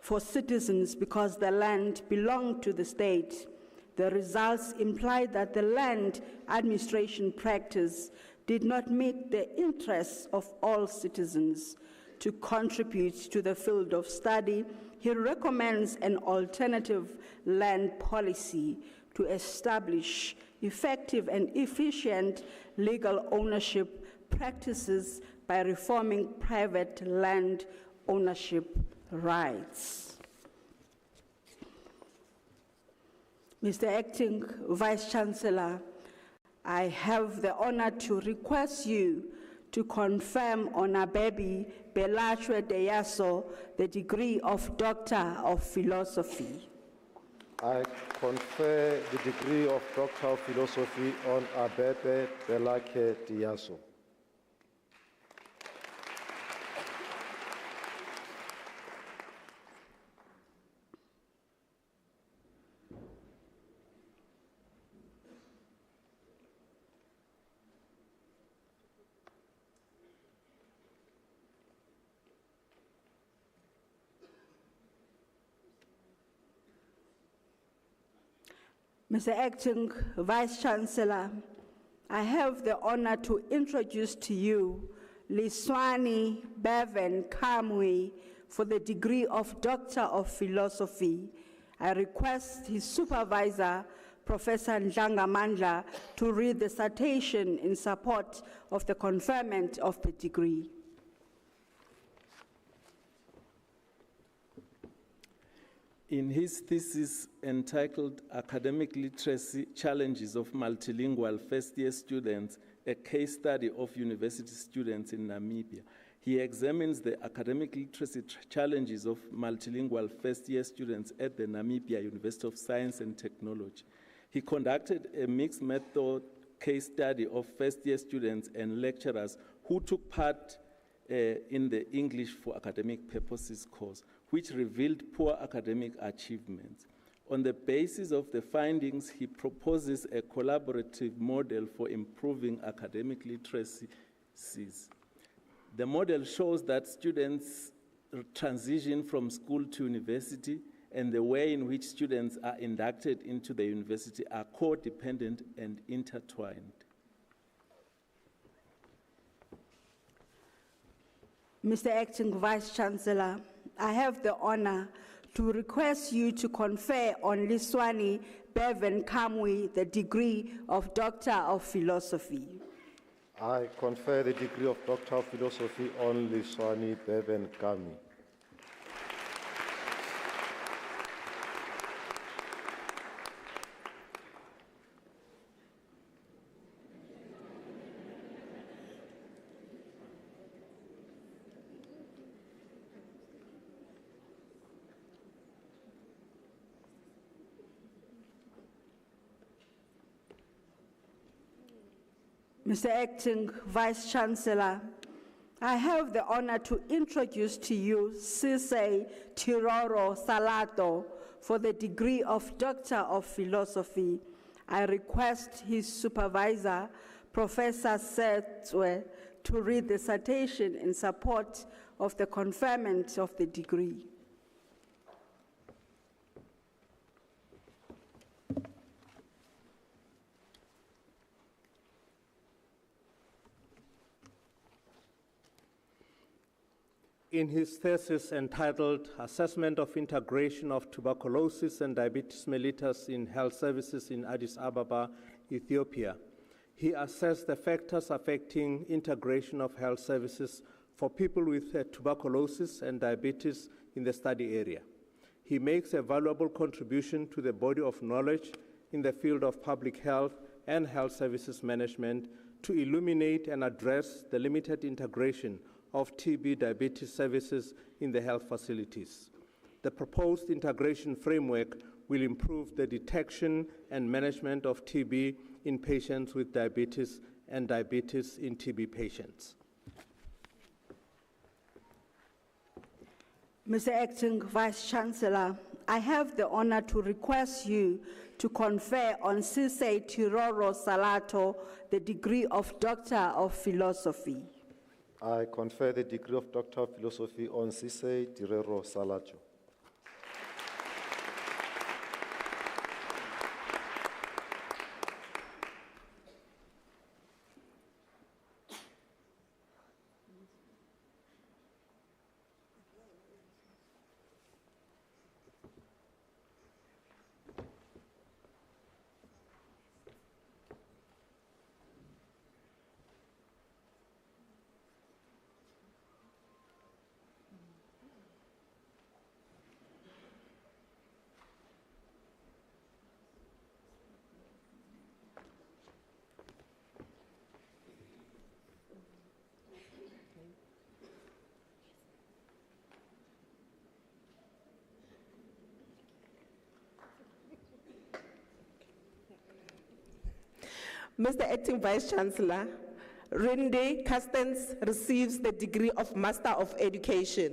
for citizens because the land belonged to the state. The results implied that the land administration practice did not meet the interests of all citizens. To contribute to the field of study, he recommends an alternative land policy to establish effective and efficient legal ownership practices by reforming private land ownership rights. Mr. Acting Vice-Chancellor, I have the honor to request you to confirm on Abebe Belatre Deyaso the degree of Doctor of Philosophy. I confer the degree of Doctor of Philosophy on Abebe Belatre Deyaso. Mr. Acting Vice-Chancellor, I have the honor to introduce to you Liswani Bevan Kamwe for the degree of Doctor of Philosophy. I request his supervisor, Professor Ndlanga Mandla, to read the citation in support of the conferment of the degree. In his thesis entitled Academic Literacy Challenges of Multilingual First-Year Students, a case study of university students in Namibia, he examines the academic literacy challenges of multilingual first-year students at the Namibia University of Science and Technology. He conducted a mixed method case study of first-year students and lecturers who took part in the English for Academic Purposes course, which revealed poor academic achievements. On the basis of the findings, he proposes a collaborative model for improving academic literacy. The model shows that students transition from school to university, and the way in which students are inducted into the university are codependent and intertwined. Mr. Acting Vice-Chancellor, I have the honor to request you to confer on Liswani Bevan Kamwe the degree of Doctor of Philosophy. I confer the degree of Doctor of Philosophy on Liswani Bevan Kamwe. Mr. Acting Vice-Chancellor, I have the honor to introduce to you Sisay Tiroro Salato for the degree of Doctor of Philosophy. I request his supervisor, Professor Setswe, to read the citation in support of the conferment of the degree. In his thesis entitled Assessment of Integration of Tuberculosis and Diabetes Mellitus in Health Services in Addis Ababa, Ethiopia, he assessed the factors affecting integration of health services for people with tuberculosis and diabetes in the study area. He makes a valuable contribution to the body of knowledge in the field of public health and health services management to illuminate and address the limited integration of TB diabetes services in the health facilities. The proposed integration framework will improve the detection and management of TB in patients with diabetes and diabetes in TB patients. Mr. Acting Vice-Chancellor, I have the honor to request you to confer on Sisay Tiroro Salato the degree of Doctor of Philosophy. I confer the degree of Doctor of Philosophy on Sisay Tiroro Salato. Mr. Acting Vice-Chancellor, Rinde Castens receives the degree of Master of Education.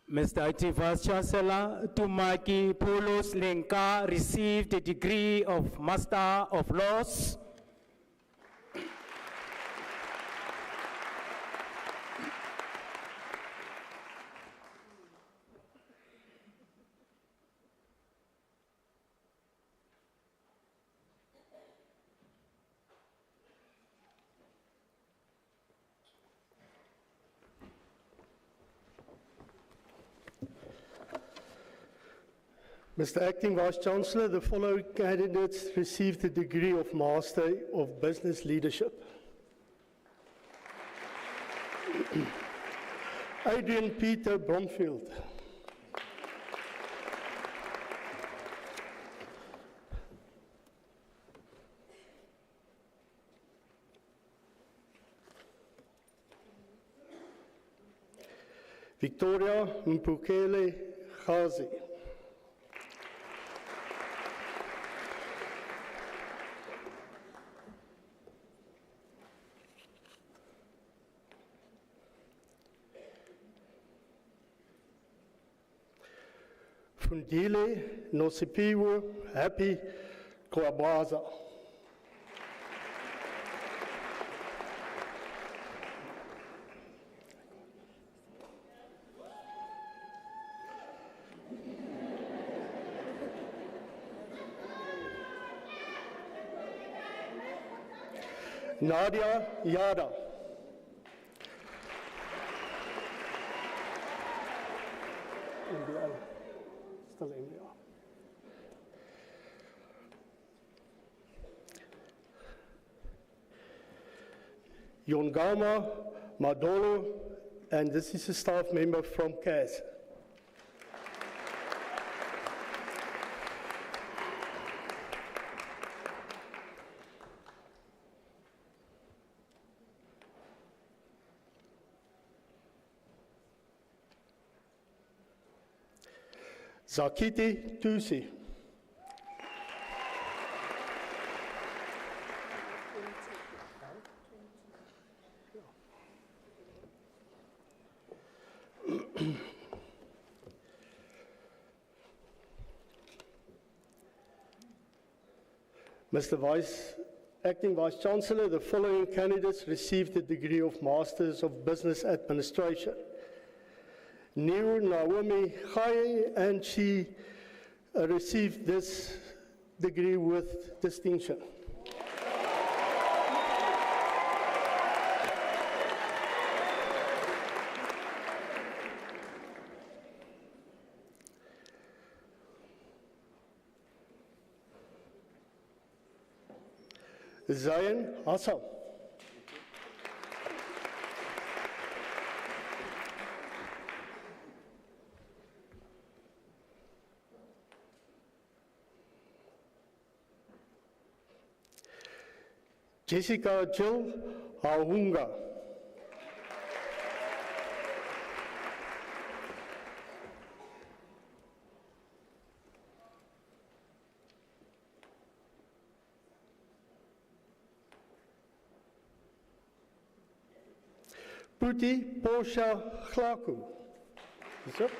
Mr. Acting Vice-Chancellor, Tumaki Poulos Lenka received the degree of Master of Laws. Mr. Acting Vice-Chancellor, the following candidates received the degree of Master of Business Leadership. Adrian Peter Bromfield. Victoria Mpukele Ghazi. Fundile Nosipiwo Happy Kwabaza. Nadia Yada. Still MBR. Yongama Madolo, and this is a staff member from CAS. Zakiti Tusi. Mr. Acting Vice Chancellor, the following candidates received the degree of Masters of Business Administration. Niru Naomi Chaye, and she received this degree with distinction. Zayn Hassan. Jessica Jill Ahunga. Puti Portia Glaku. Is that?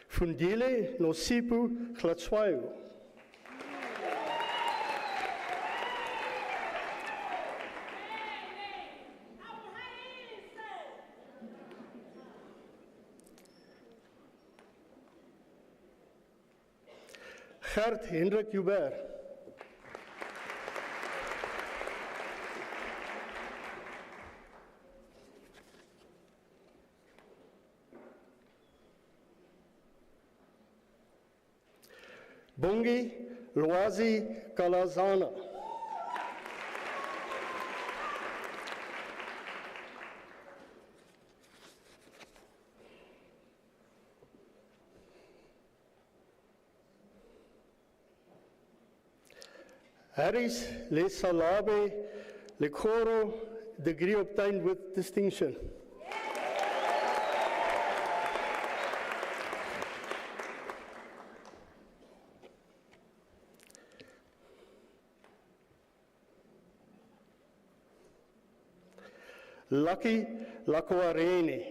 Fundile Nosipu Glatswayo. Gert Hendrik Joubert. Bongi Loazi Kalazana. Harris Lesalabe Lekoro, degree obtained with distinction. Lucky Lakoarene.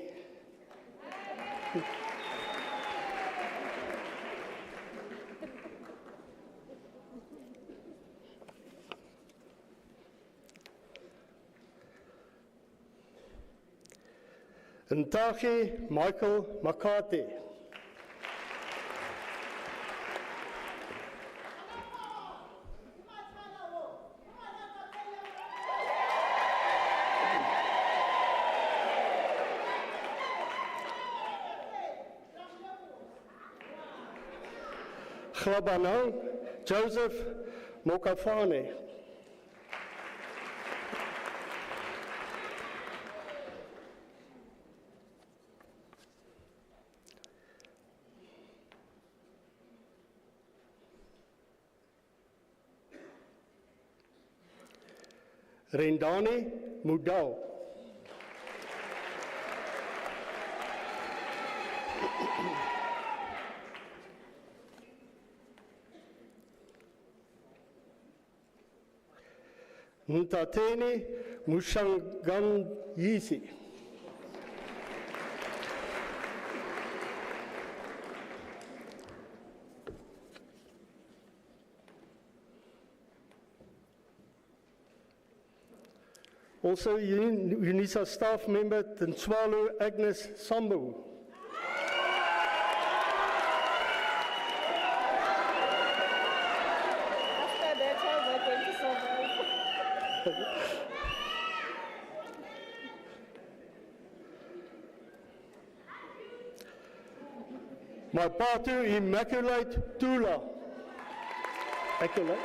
Ntache Michael Makate. Chlabanang Joseph Mokafane. Rendani Mudau. Ntateni Mushanganyisi. Also, Unisa staff member Tenswalo Agnes Sambu. After that, I was going to survive. Mapatu Immaculate Tula. Immaculate.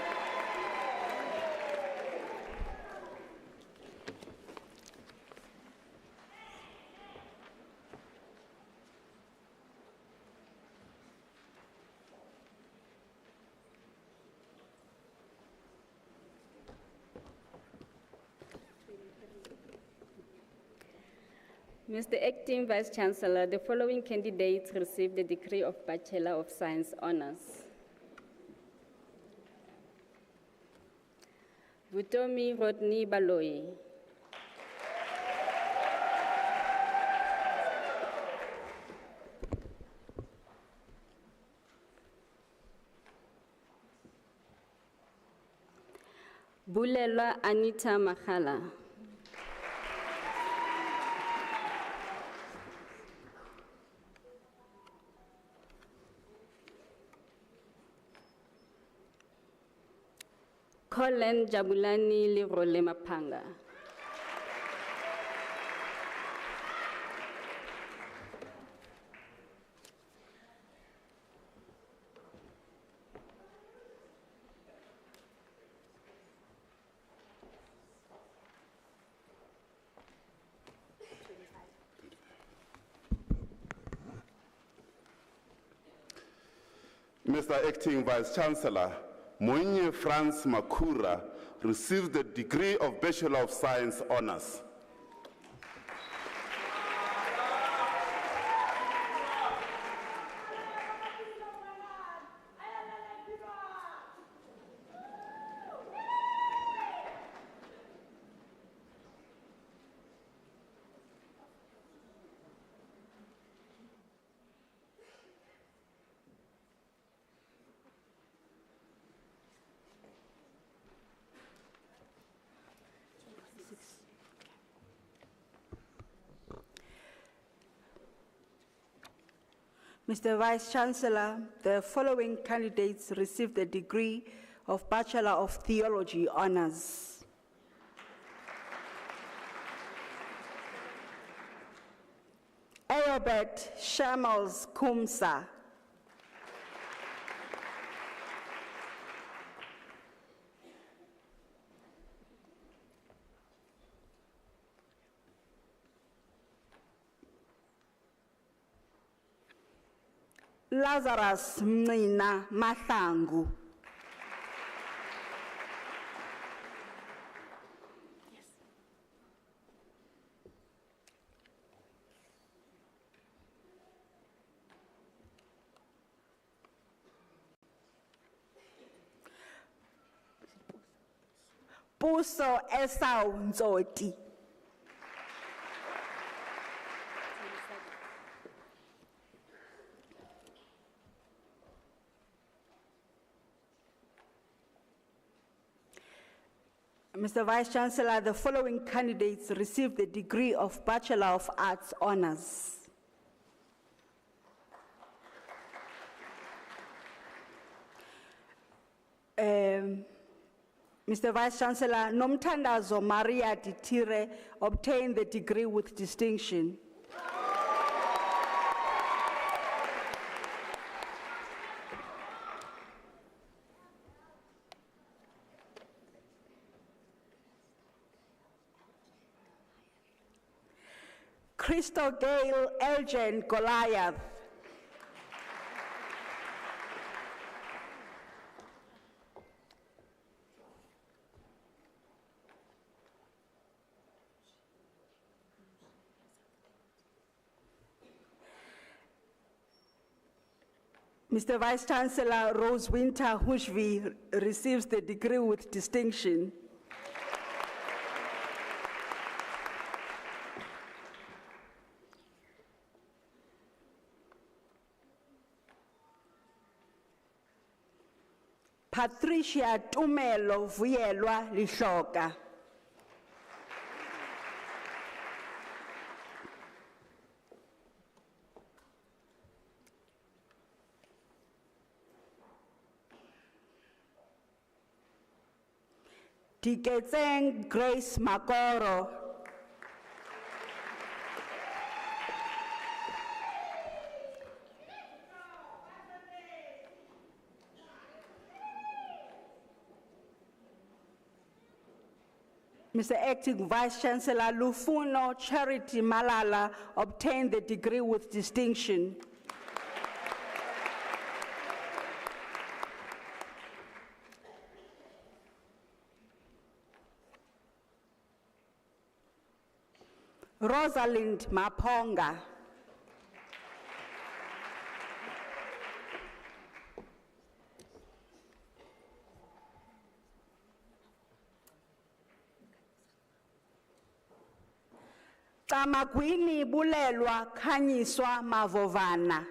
Mr. Acting Vice-Chancellor, the following candidates received the degree of Bachelor of Science Honours. Vutomi Rodney Baloyi. Bulelwa Anita Makhala. Colin Jabulani Livrole Mapanga. Mr. Acting Vice-Chancellor, Moinye Franz Makura received the degree of Bachelor of Science Honours. Mr. Vice-Chancellor, the following candidates received the degree of Bachelor of Theology Honours. Robert Shamals Kumsa. Lazarus Mnina Mahlangu. Puso Esau Nzoti. Mr. Vice-Chancellor, the following candidates received the degree of Bachelor of Arts Honours. Mr. Vice-Chancellor, Nomtandazo Maria Ditire obtained the degree with distinction. Crystal Gale Elgin Goliath. Mr. Vice-Chancellor, Rose Winter Hushvi receives the degree with distinction. Patricia Tumelo Vuyelwa Lishoka. Tiketseng Grace Makoro. Mr. Acting Vice-Chancellor Lufuno Charity Malala obtained the degree with distinction. Rosalind Maponga. Kamagwini Bulelwa Khanyiswa Mavovana.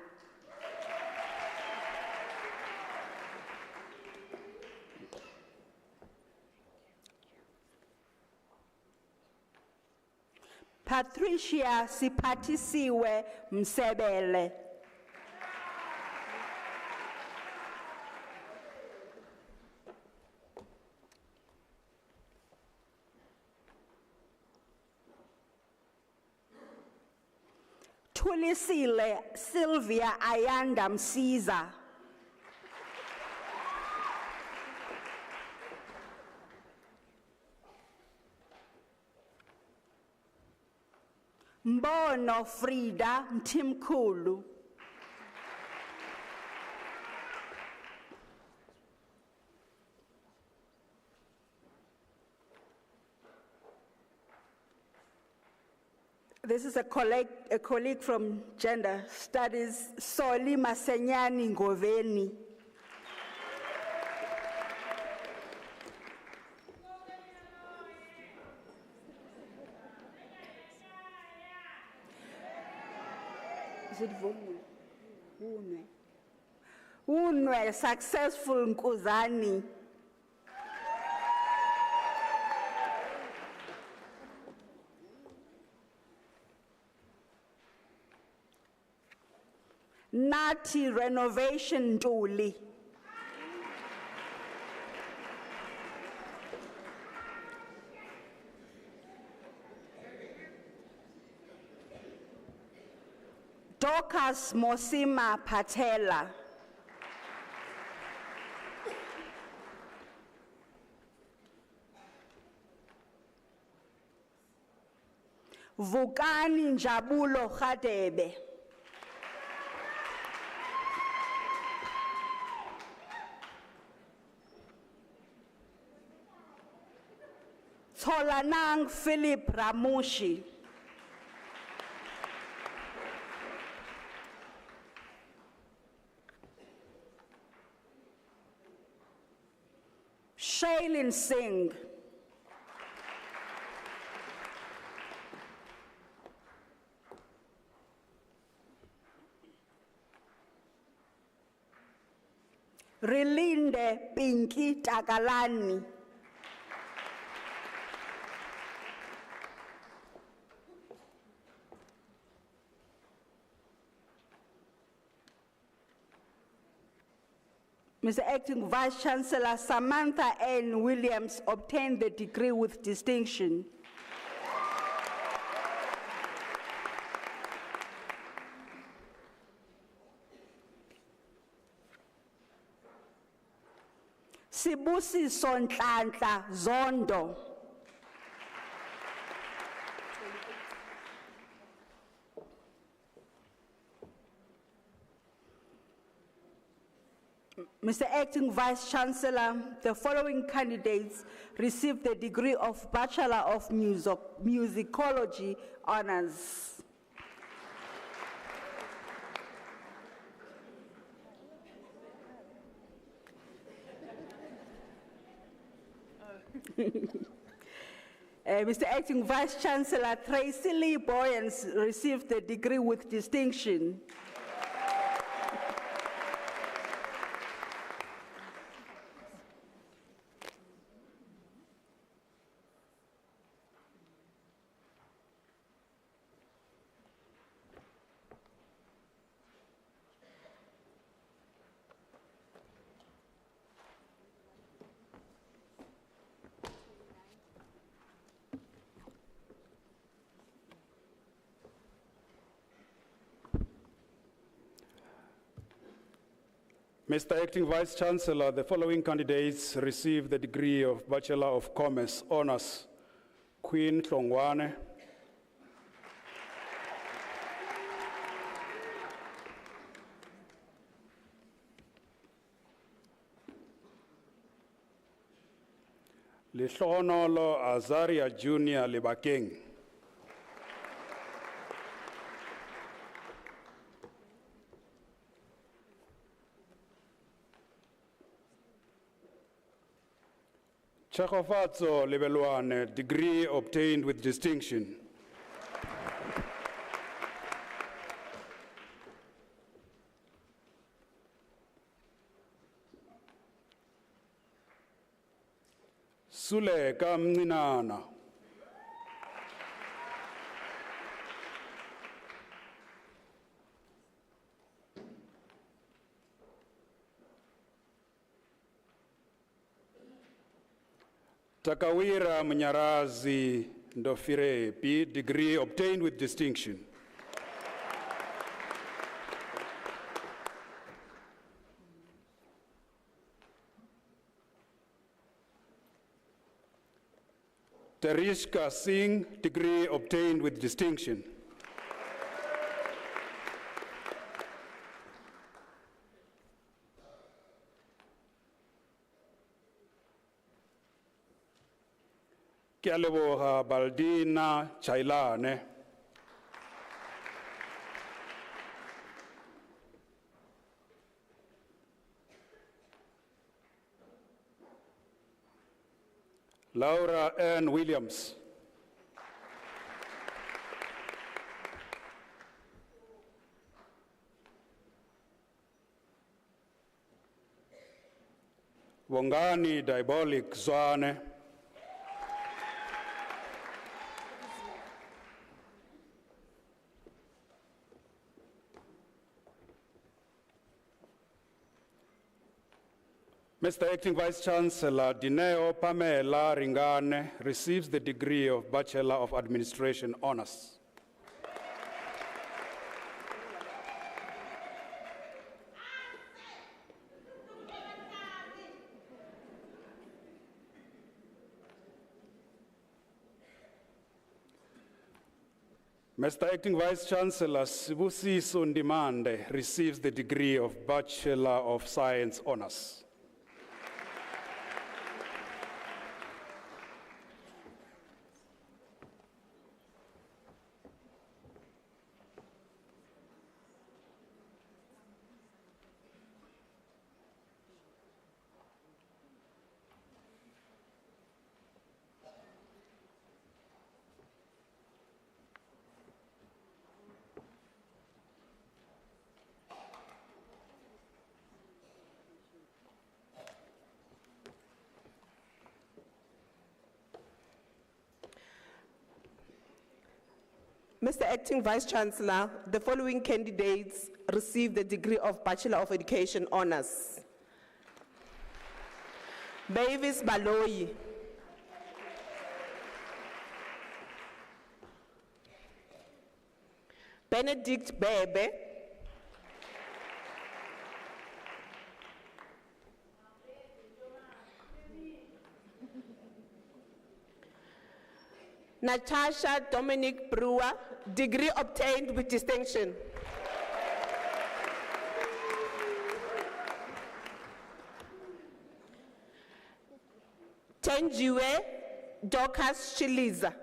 Patricia Sipatisiwe Msebele. Tulisile Sylvia Ayanda Msiza. Mbono Frida Mtimkulu. This is a colleague from Gender Studies, Soli Masenyani Ngoveni. Is it Unwe? Unwe, successful Nkuzani. Nati Renovation Ntuli. Dorcas Mosima Patela. Vukani Njabulo Khadebe. Tolanang Philip Ramushi. Shailin Singh. Relinde Pinky Takalani. Mr. Acting Vice-Chancellor Samantha N. Williams obtained the degree with distinction. Sibusiso Nhlanhla Zondo. Mr. Acting Vice-Chancellor, the following candidates received the degree of Bachelor of Musicology honors. Mr. Acting Vice-Chancellor, Tracy Lee Boyens received the degree with distinction. Mr. Acting Vice-Chancellor, the following candidates received the degree of Bachelor of Commerce honors Queen Hlongwane, Lihlono Azaria Junior Libakeng, Chakofatso Lebelwane, degree obtained with distinction. Sule Kamninana, Takawira Mnyarazi Ndofire, B, degree obtained with distinction. Terishka Singh, degree obtained with distinction. Kialeboha Baldina Chailane, Laura Ann Williams, Wongani Diabolic Zwane, Mr. Acting Vice Chancellor Dineo Pamela Ringane receives the degree of Bachelor of Administration Honors. Mr. Acting Vice Chancellor Sibusiso Ndimande receives the degree of Bachelor of Science Honors. Mr. Acting Vice Chancellor, the following candidates receive the degree of Bachelor of Education Honors. Mavis Baloyi, Benedict Bebe, Natasha Dominic Brewer, degree obtained with distinction. Tenjiwe Dorcas Chiliza.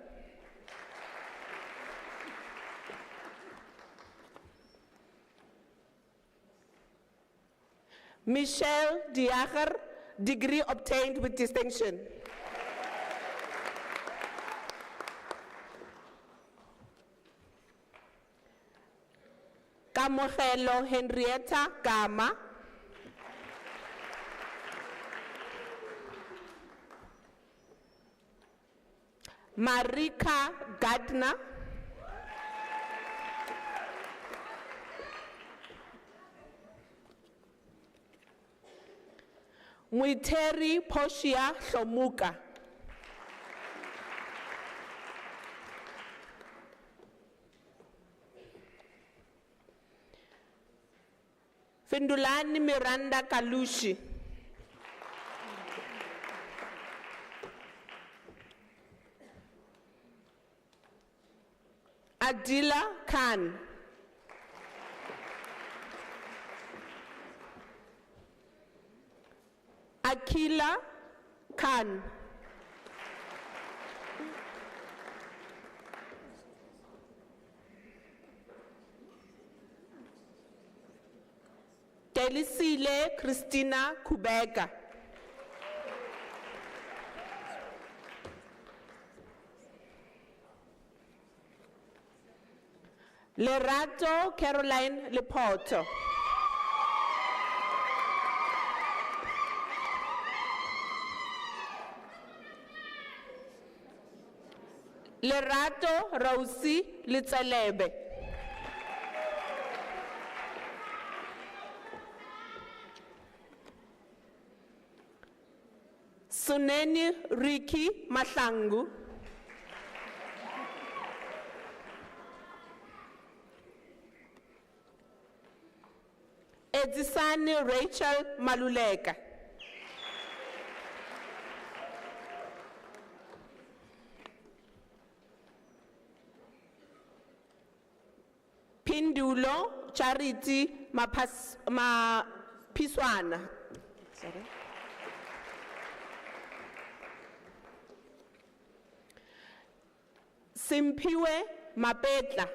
Michelle Diacher, degree obtained with distinction. Kamogelo Henrietta Gama. Marika Gardner. Muiteri Poshia Shomuka. Findulani Miranda Kalushi. Adila Khan. Akila Khan. Delisile Christina Kubeka. Lerato Caroline Lepoto. Lerato Rosie Litsalebe. Suneni Ricky Mahlangu. Edzisani Rachel Maluleka. Pindulo Charity Mapiswana. Sorry. Simpiwe Mapetla.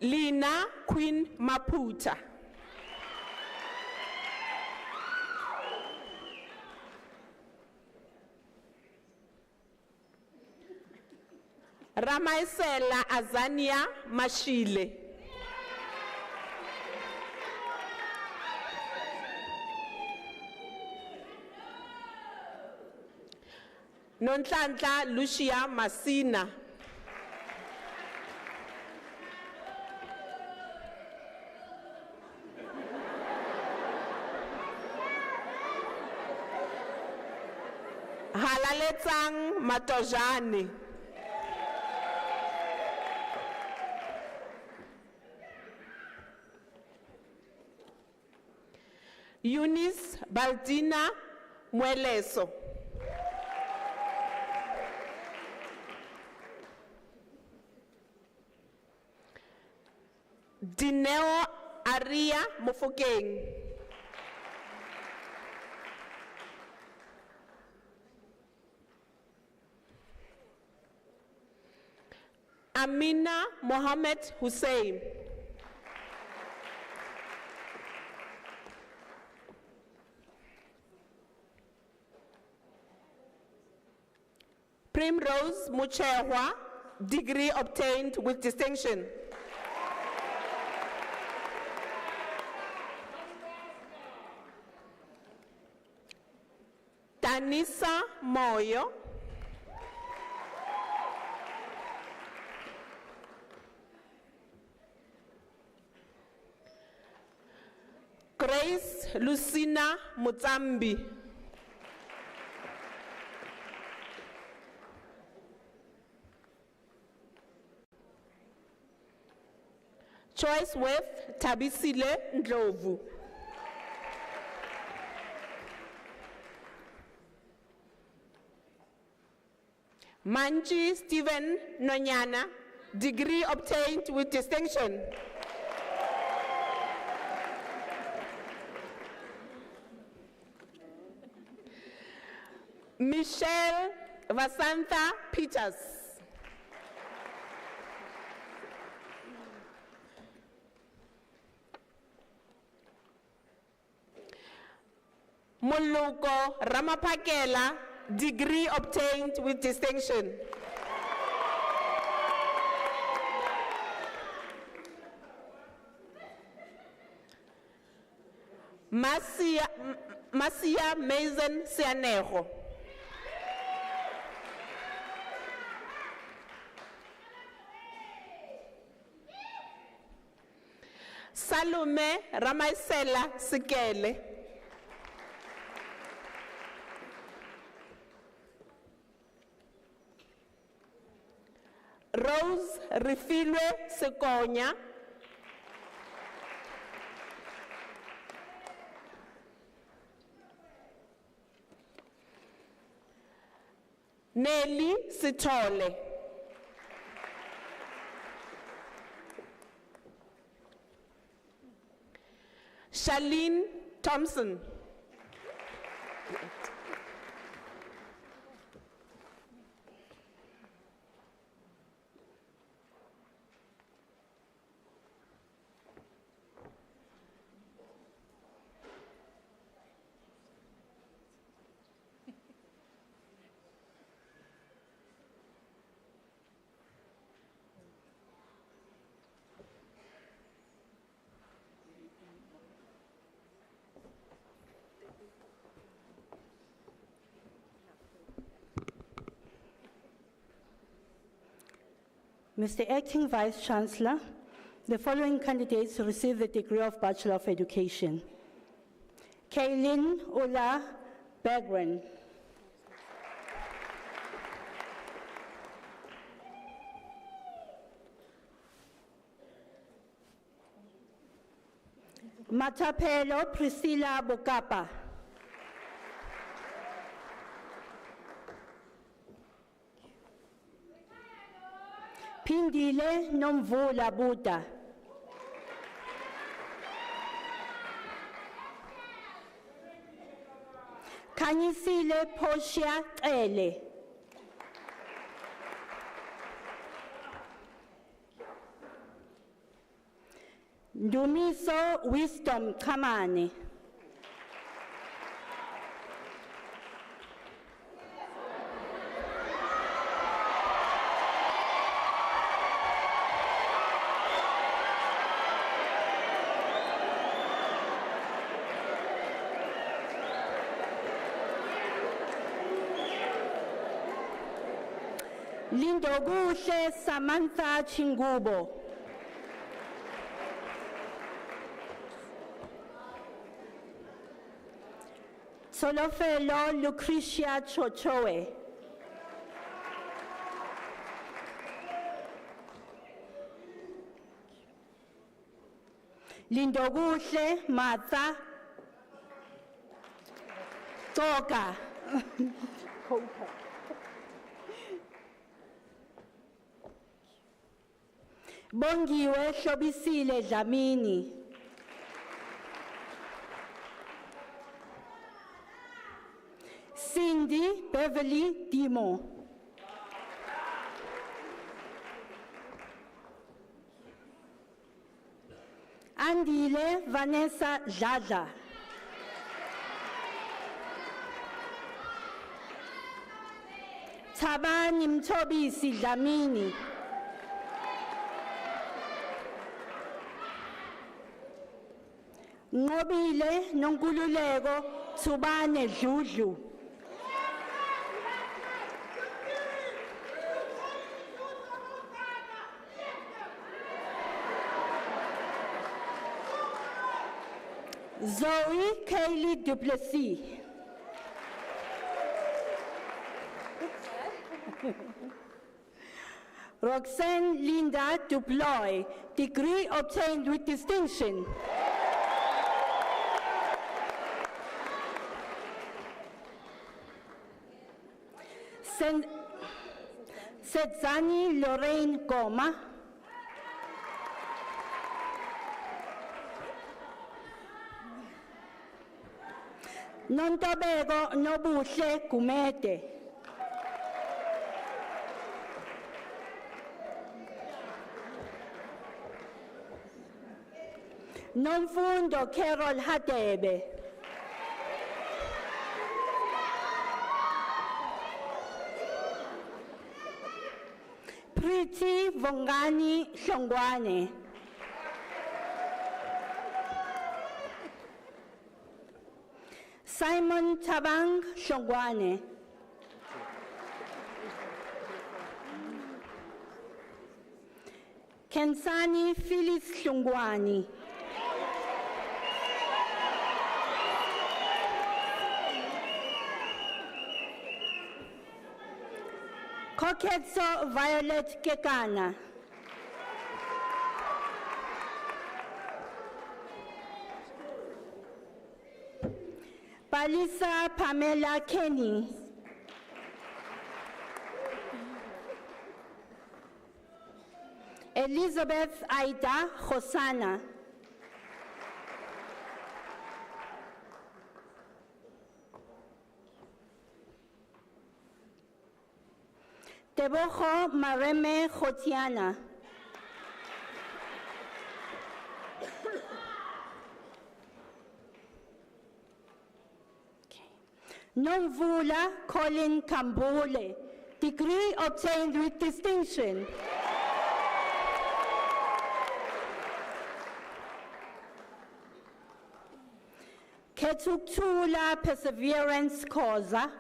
Lina Queen Maputa. Ramaisela Azania Mashile. Nonhlanhla Lucia Masina. Halaletsang Matojane. Eunice Baldina Mueleso. Dineo Aria Mofokeng. Amina Mohammed Hussein. Primrose Muchehwa, degree obtained with distinction. Tanisa Moyo. Grace Lucina Mutsambi. Choice with Tabisile Ndlovu. Manji Stephen Nonyana, degree obtained with distinction. Michelle Vasantha Peters. Muluko Ramapakela, degree obtained with distinction. Masia Mason Sianejo. Salome Ramaisela Sikele. Rose Refilwe Sekonya. Nelly Sitole. Charlene Thompson. Mr. Acting Vice Chancellor, the following candidates receive the degree of Bachelor of Education. Kaylin Ola Bagran. Matapelo Priscilla Bokapa. Pindile Nomvula Buddha. Kanyisile Portia Ele. Ndumiso Wisdom Kamane. Lindoguhle Samantha Chingubo. Solofelo Lucretia Chochoe. Lindoguhle Martha Toka. Bongiwe Shobisile Dlamini. Cindy Beverly Dimo. Andile Vanessa Dladla. Thabani Mthobisi Dlamini. Ngobile Nonkululeko Tsubane Dludlu. Zoe Kaylee Duplessis. Roxanne Linda Duploy, degree obtained with distinction. Sedzani Lorraine Goma. Nontobeko Nobuhle Gumede. Nomfundo Carol Hadebe. Priti Vongani Shongwane. Simon Tabang Shongwane. Kensani Phyllis Shongwani. Nokhetso Violet Kekana. Palisa Pamela Kenny. Elizabeth Aida Hosana. Tebogo Mareme Khotiana. Nomvula Colin Kambule, degree obtained with distinction. Ketuktula Perseverance Koza.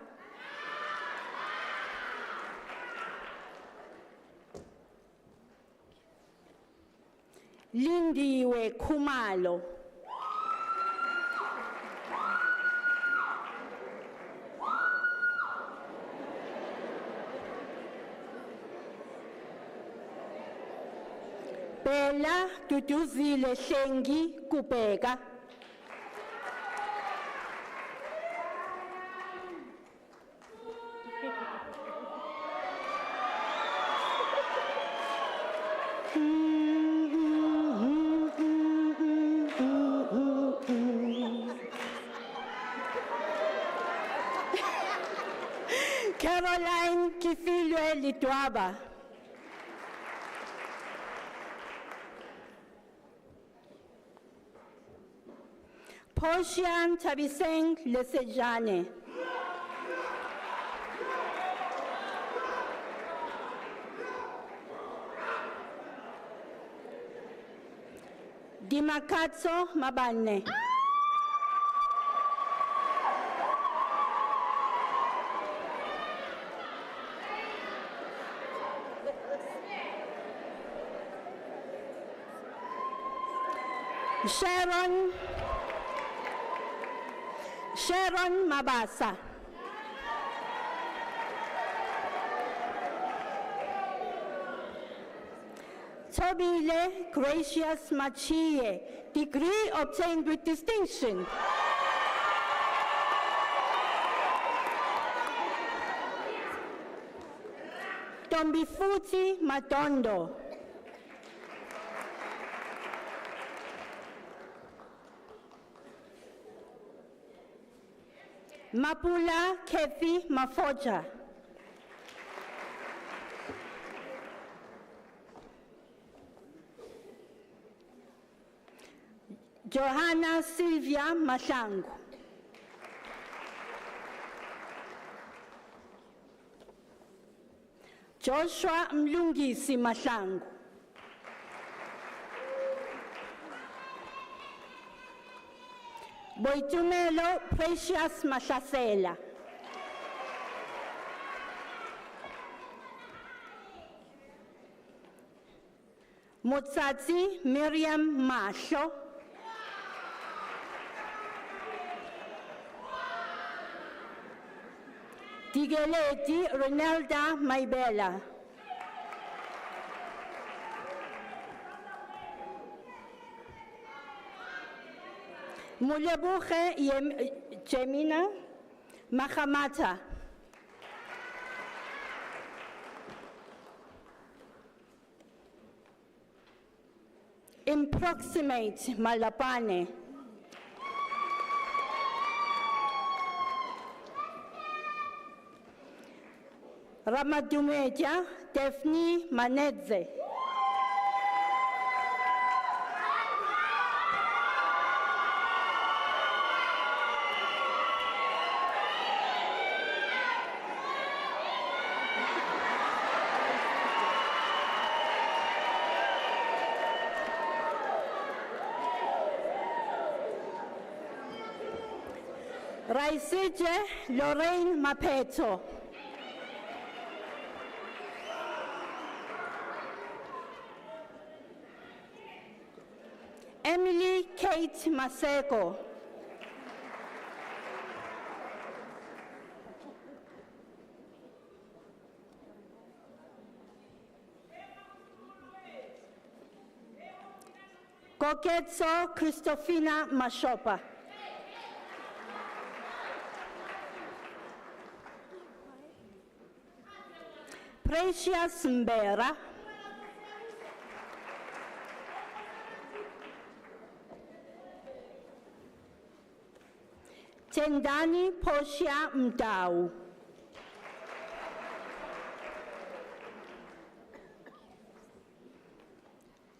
Lindiwe Kumalo. Bella Duduzile Shengi Kupeka. Caroline Kifilwe Litwaba. Portian Tabiseng Lesejane. Dimakatso Mabane. Sharon Mabasa. Tobile Gracious Machie, degree obtained with distinction. Tombifuti Matondo. Mapula Kefi Mafoja. Johanna Sylvia Mashangu. Joshua Mlungisi Mashangu. Boitumelo Precious Mashasela. Motsatsi Miriam Masho. Digeleti Ronelda Maibela. Mulebuche Jemina Mahamata. Improximate Malapane. Ramadumeja Daphne Manedze. Raisije Lorraine Mapeto. Emily Kate Maseko. Koketso Christofina Mashopa. Precious Mbera. Tendani Poshia Mdau.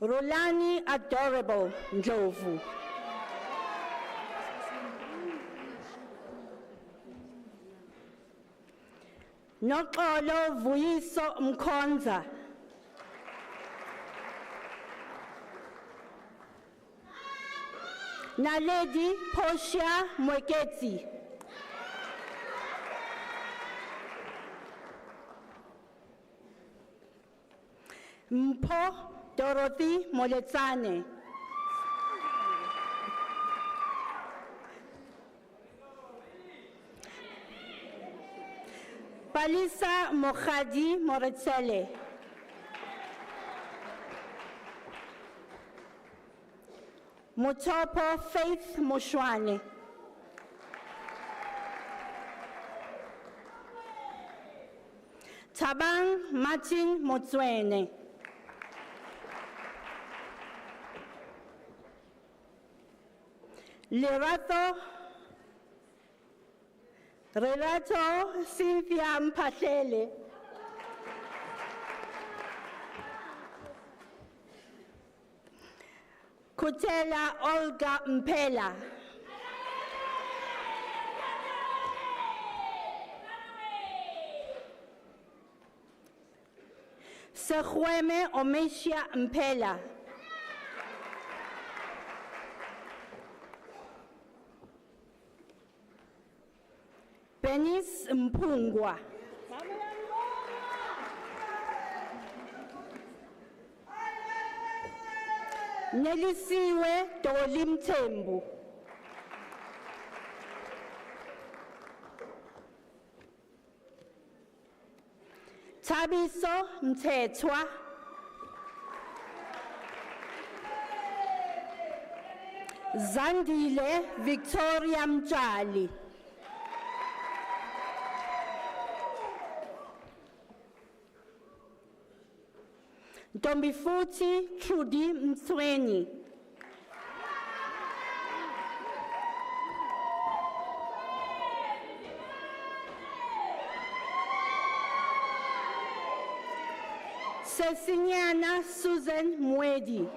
Rolani Adorable Ndlovu. Noxolo Vuyiso Mkhonza. Naledi Poshia Mweketi. Mpho Dorothy Moletsane. Palisa Mokhadi Moretsele. Motopo Faith Moshwane. Tabang Martin Motswene. Relato Cynthia Mpahlele. Kutela Olga Mpela. Sehweme Omeshia Mpela. Penis Mpungwa. Nelisiwe Doli Mthembu. Thabiso Mthethwa. Zandile Victoria Mtshali. Ntombifuthi Trudy Mtsweni. Sesinyana Susan Mwedi.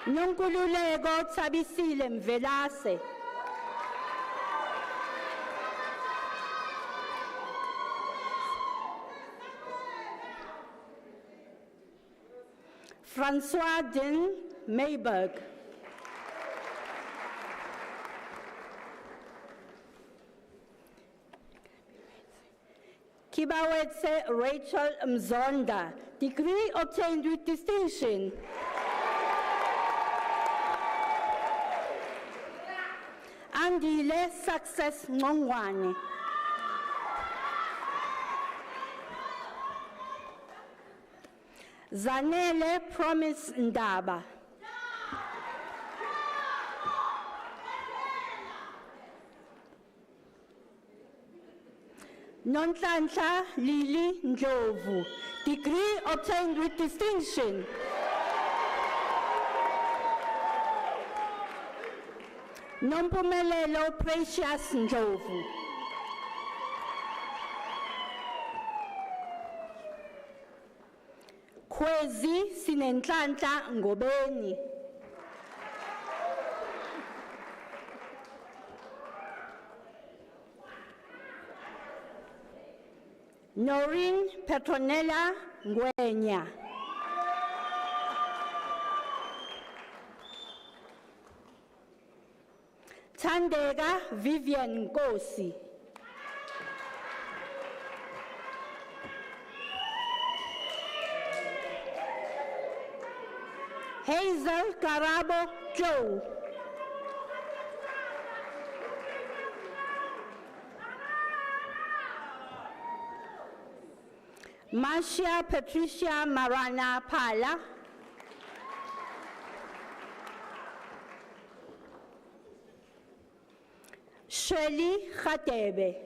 Nonkululeko Thabisile Mvelase. Francois Den Mayberg. Kibawetse Rachel Mzonda, degree obtained with distinction. Andile Success Ngongwane. Zanele Promise Ndaba. Nonhlanhla Lili Ndlovu, degree obtained with distinction. Nompumelelo Precious Ndlovu. Khwezi Sinenhlanhla Ngobeni. Noreen Petronella Ngwenya. Thandeka Vivian Nkosi. Hazel Karabo Joe. Marcia Patricia Marana Pala. Shirley Khatebe.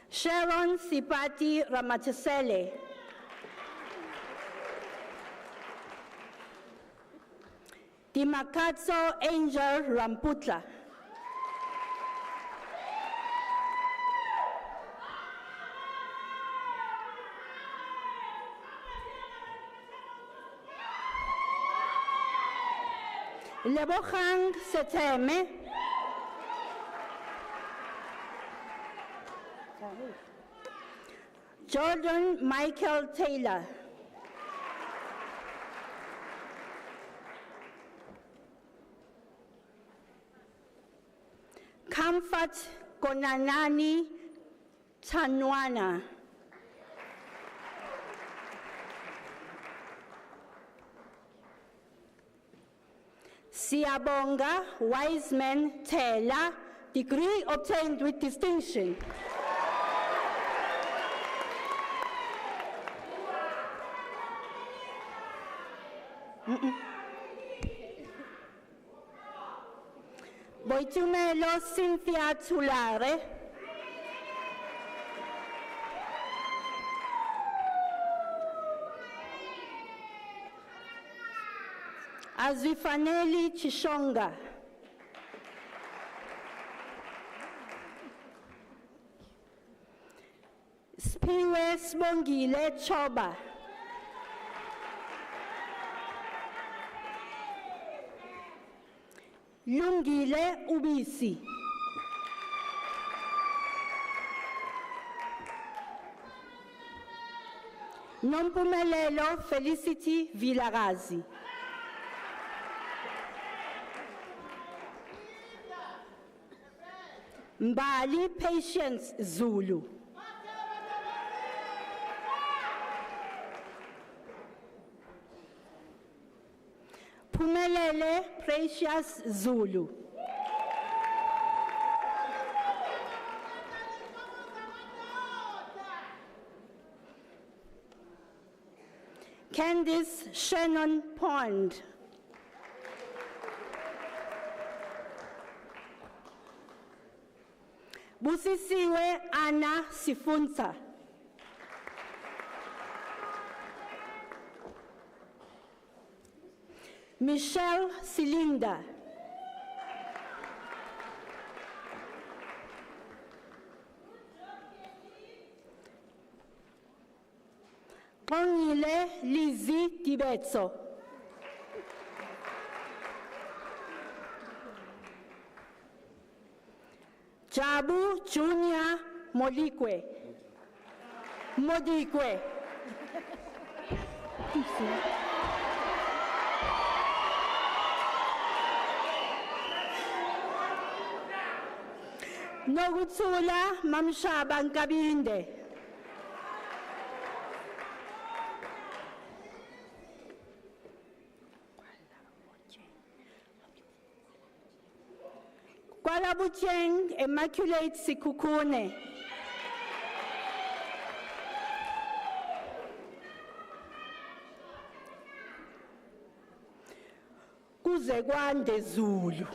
Sharon Sipati Ramatasele. Dimakatso Angel Ramputla. Lebogang Seteme. Jordan Michael Taylor. Comfort Konanani Tanwana. Siabonga Wiseman Taylor, degree obtained with distinction. Boitumelo Cynthia Tulare. Azifaneli Chishonga. Spiwe Sbongile Choba. Lungile Ubisi. Nompumelelo Felicity Vilarazi. Mbali Patience Zulu. Pumelele Precious Zulu. Candice Shannon Pond. Busisiwe Anna Sifunza. Michelle Silinda. Pongile Lizzie Tibetso. Jabu Junior Molikwe. Modikwe. Nogutsula Mamshaba Nkabinde. Kwalabucheng Immaculate Sikukune. Kuze kwande Zulu.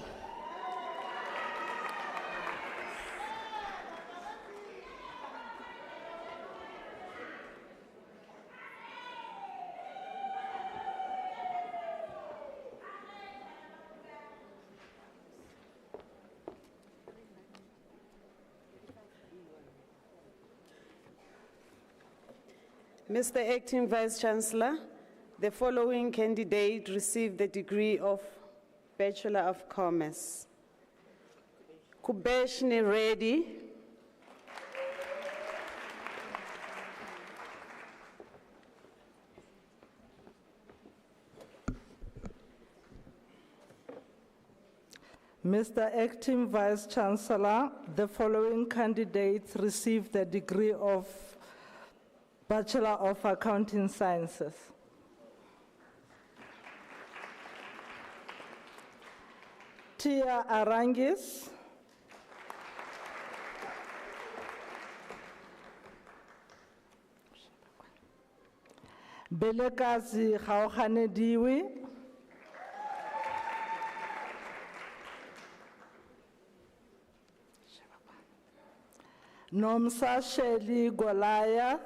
Mr. Acting Vice-Chancellor, the following candidate received the degree of Bachelor of Commerce. Kubeshni Reddy. Mr. Acting Vice-Chancellor, the following candidates received the degree of Bachelor of Accounting Sciences. Tia Arangis, Belekazi Khaokhanediwi, Nomsa Sheli Goliath,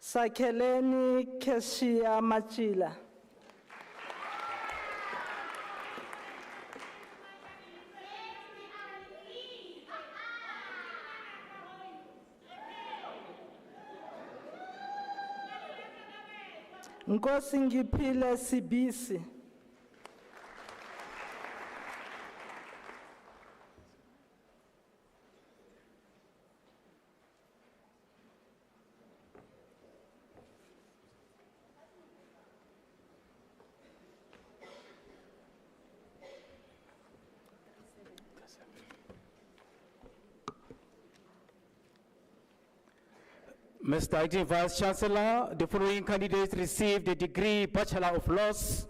Sakeleni Keshia Machila. Nkosi Ngiphile Sibisi. Mr. Acting Vice Chancellor, the following candidates received the degree Bachelor of Laws.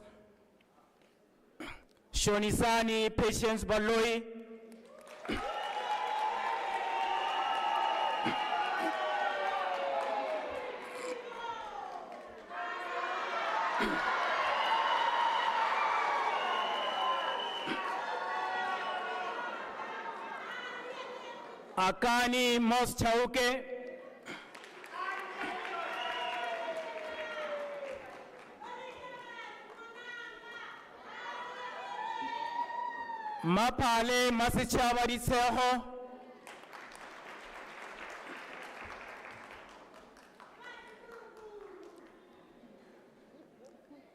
Shonisani Patience Baloi. Akani Moschauke. Mapale Masichaba Ditseho.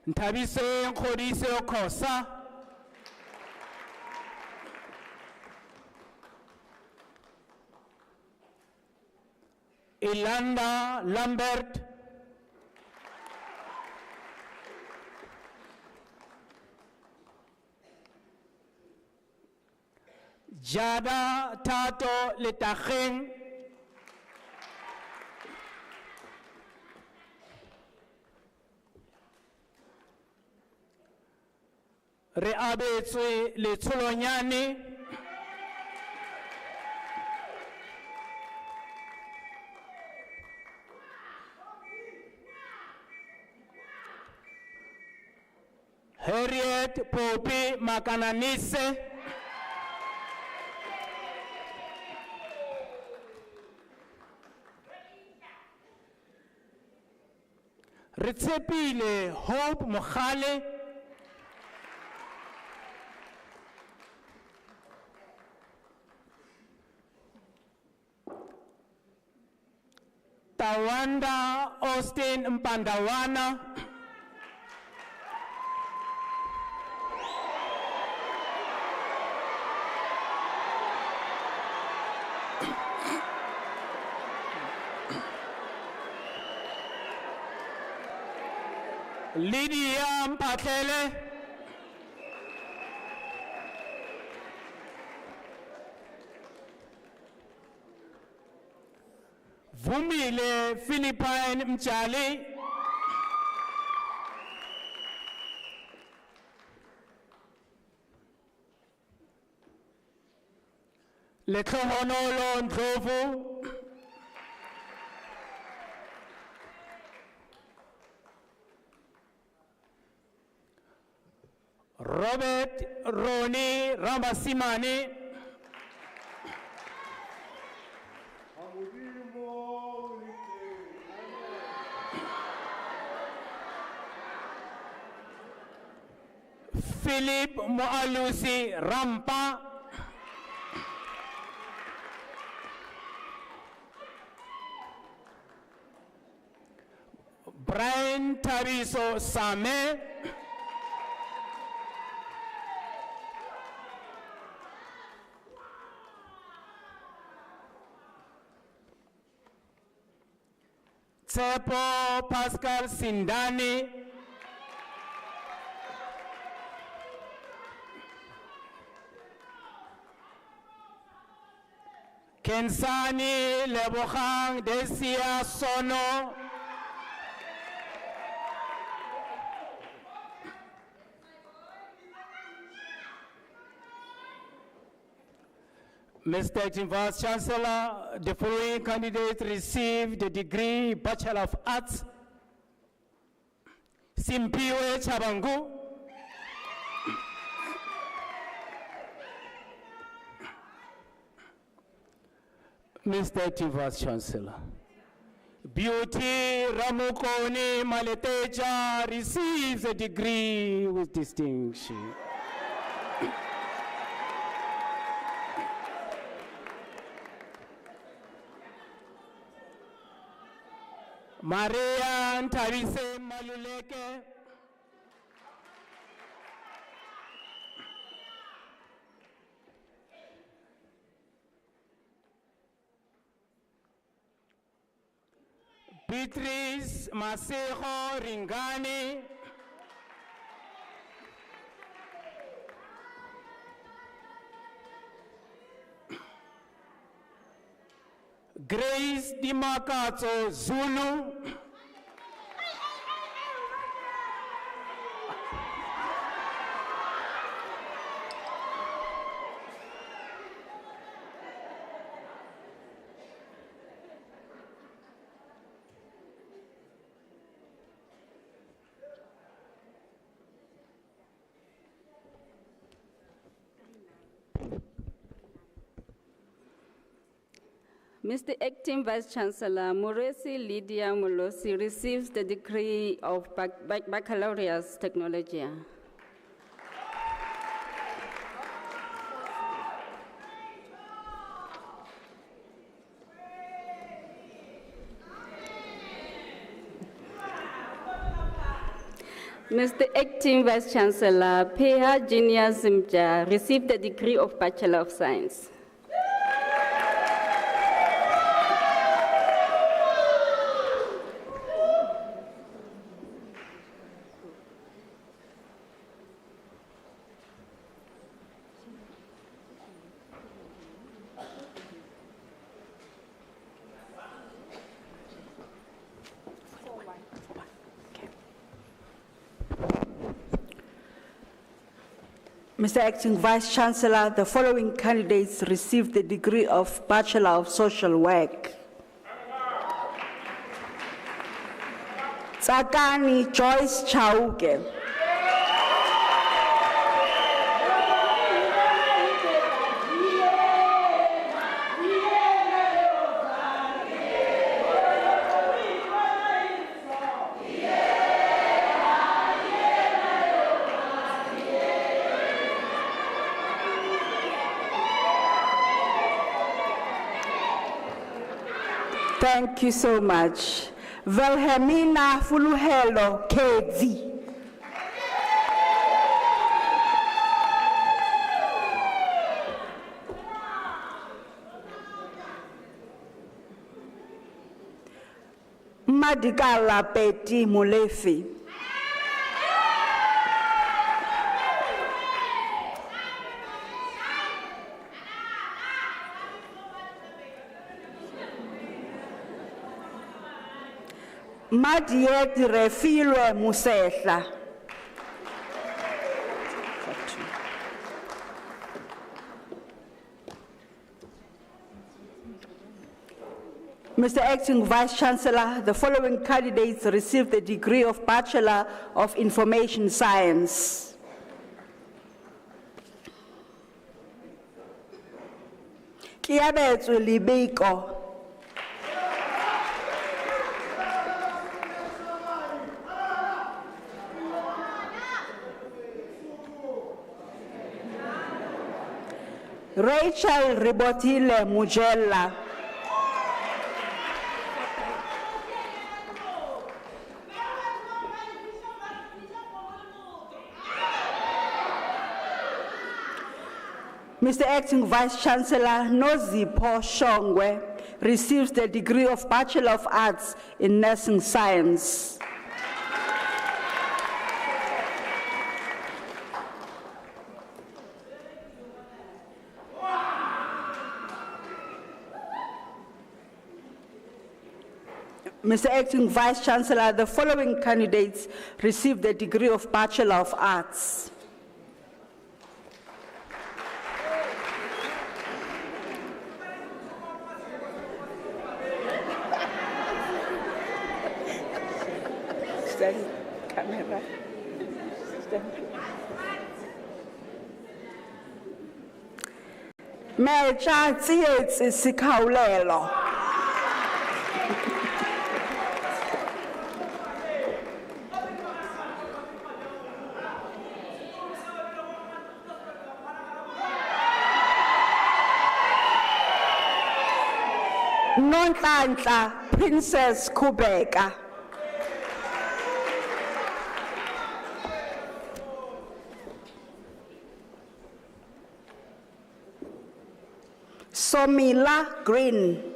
Ntabise Nkodise Okosa. Ilanda Lambert. Jada Tato Letacheng. Reabetswe Letsolonyane. Harriet Popi Makananise. Ritshepile Hope Mokhale. Tawanda Austin Mpandawana. Lydia Mpatele. Vumile Philippine Mchali. Letlohonolo Ndlovu. Robert Roni Ramasimani. Philip Moalusi Rampa. Brian Tabiso Same. Tsepo Pascal Sindani. Kensani Lebohang Desia Sono. Mr. Acting Vice Chancellor, the following candidates received the degree Bachelor of Arts. Simpiwe Chabangu. Mr. Acting Vice Chancellor. Beauty Ramukoni Maleteja receives a degree with distinction. Maria Ntabise Maluleke. Beatrice Masejo Ringani. Grace Dimakato Zulu. Mr. Acting Vice Chancellor, Muresi Lydia Molosi receives the degree of Baccalaureate Technology. Mr. Acting Vice Chancellor, Peha Junior Zimja received the degree of Bachelor of Science. Mr. Acting Vice Chancellor, the following candidates received the degree of Bachelor of Social Work. Tsakani Joyce Chauke. Thank you so much. Wilhelmina Fuluhelo, KV. Madikala Peti Mulefi. Madiet Refilwe Musehla. Mr. Acting Vice Chancellor, the following candidates received the degree of Bachelor of Information Science. Kiabetsu Libiko. Rachel Ribotile Mujella. Mr. Acting Vice Chancellor Nozipho Shongwe receives the degree of Bachelor of Arts in Nursing Science. Mr. Acting Vice Chancellor, the following candidates received the degree of Bachelor of Arts. Camera. Mecha tsietsi sikhaulelo. Nonhlanhla Princess Kubeka. Somila Green.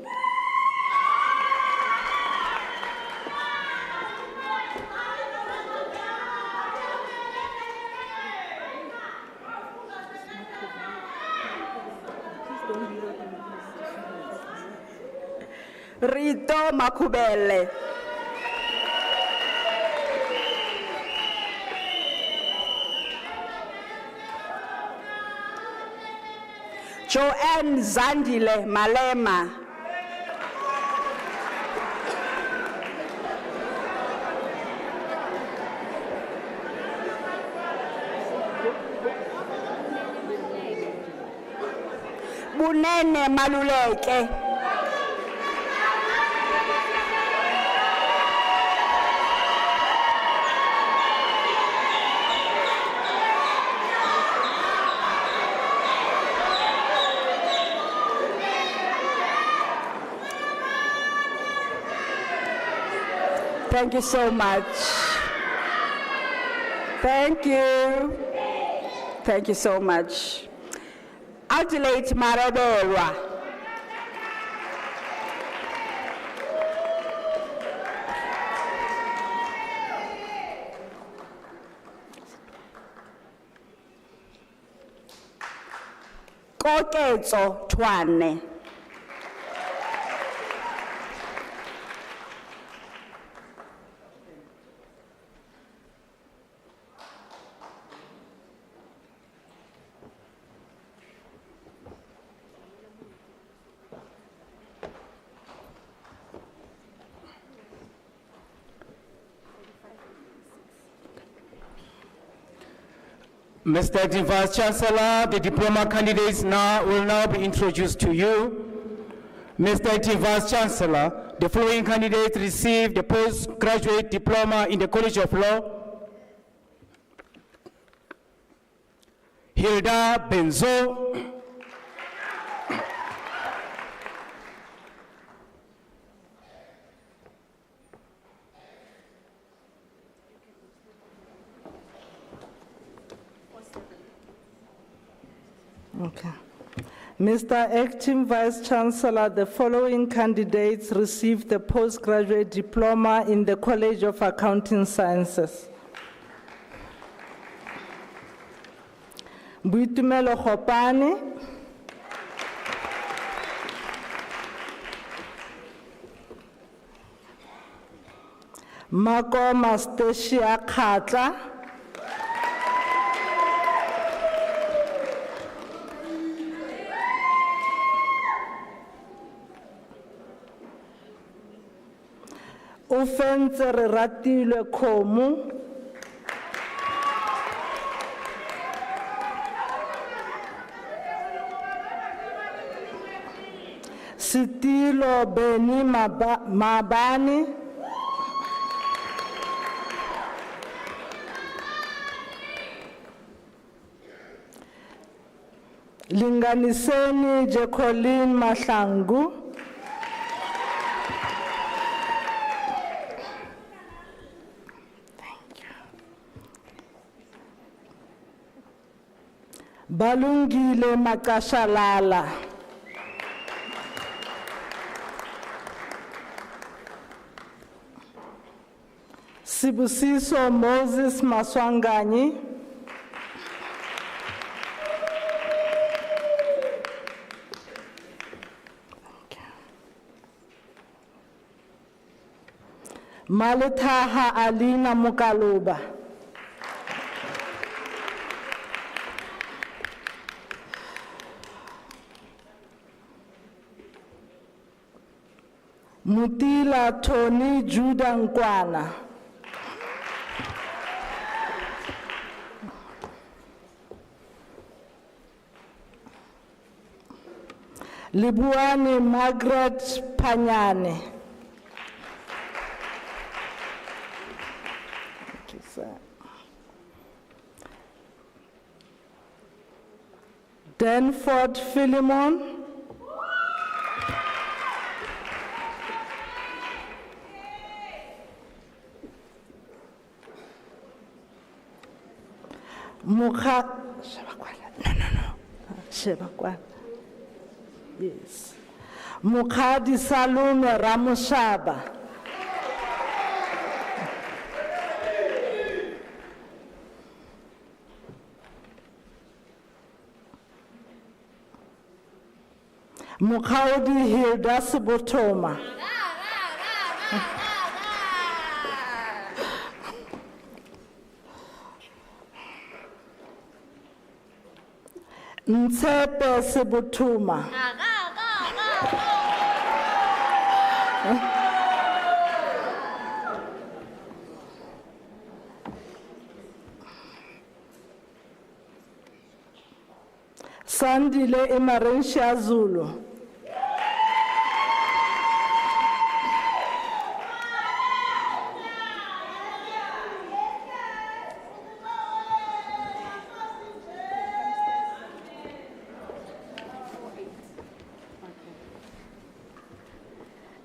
Rito Makubele. Joanne Zandile Malema. Bunene Maluleke. Thank you so much. Thank you. Thank you so much. Adelaide Marebelwa. Koketso Twane. Mr. Acting Vice Chancellor, the diploma candidates will now be introduced to you. Mr. Acting Vice Chancellor, the following candidates received the postgraduate diploma in the College of Law. Hilda Benzo. Okay. Mr. Acting Vice Chancellor, the following candidates received the postgraduate diploma in the College of Accounting Sciences. Buitumelo Khopane, Makoma Stacia Khatla, Ufenze Ratilwe Komu, Sitilo Beni Mabani, Linganiseni Jacqueline Mahlangu, Balungile Makashalala, Sibusiso Moses Maswanganyi, Maletaha Alina Mukaluba, Mutila Tony Judah Nkwana, Libuani Margaret Panyane. Danford Philemon. Yes. Mukhadi Salome Ramushaba. Mukhaudi Hilda Subotoma. Ntsepe Sebutuma. Sandile Emarensha Zulu.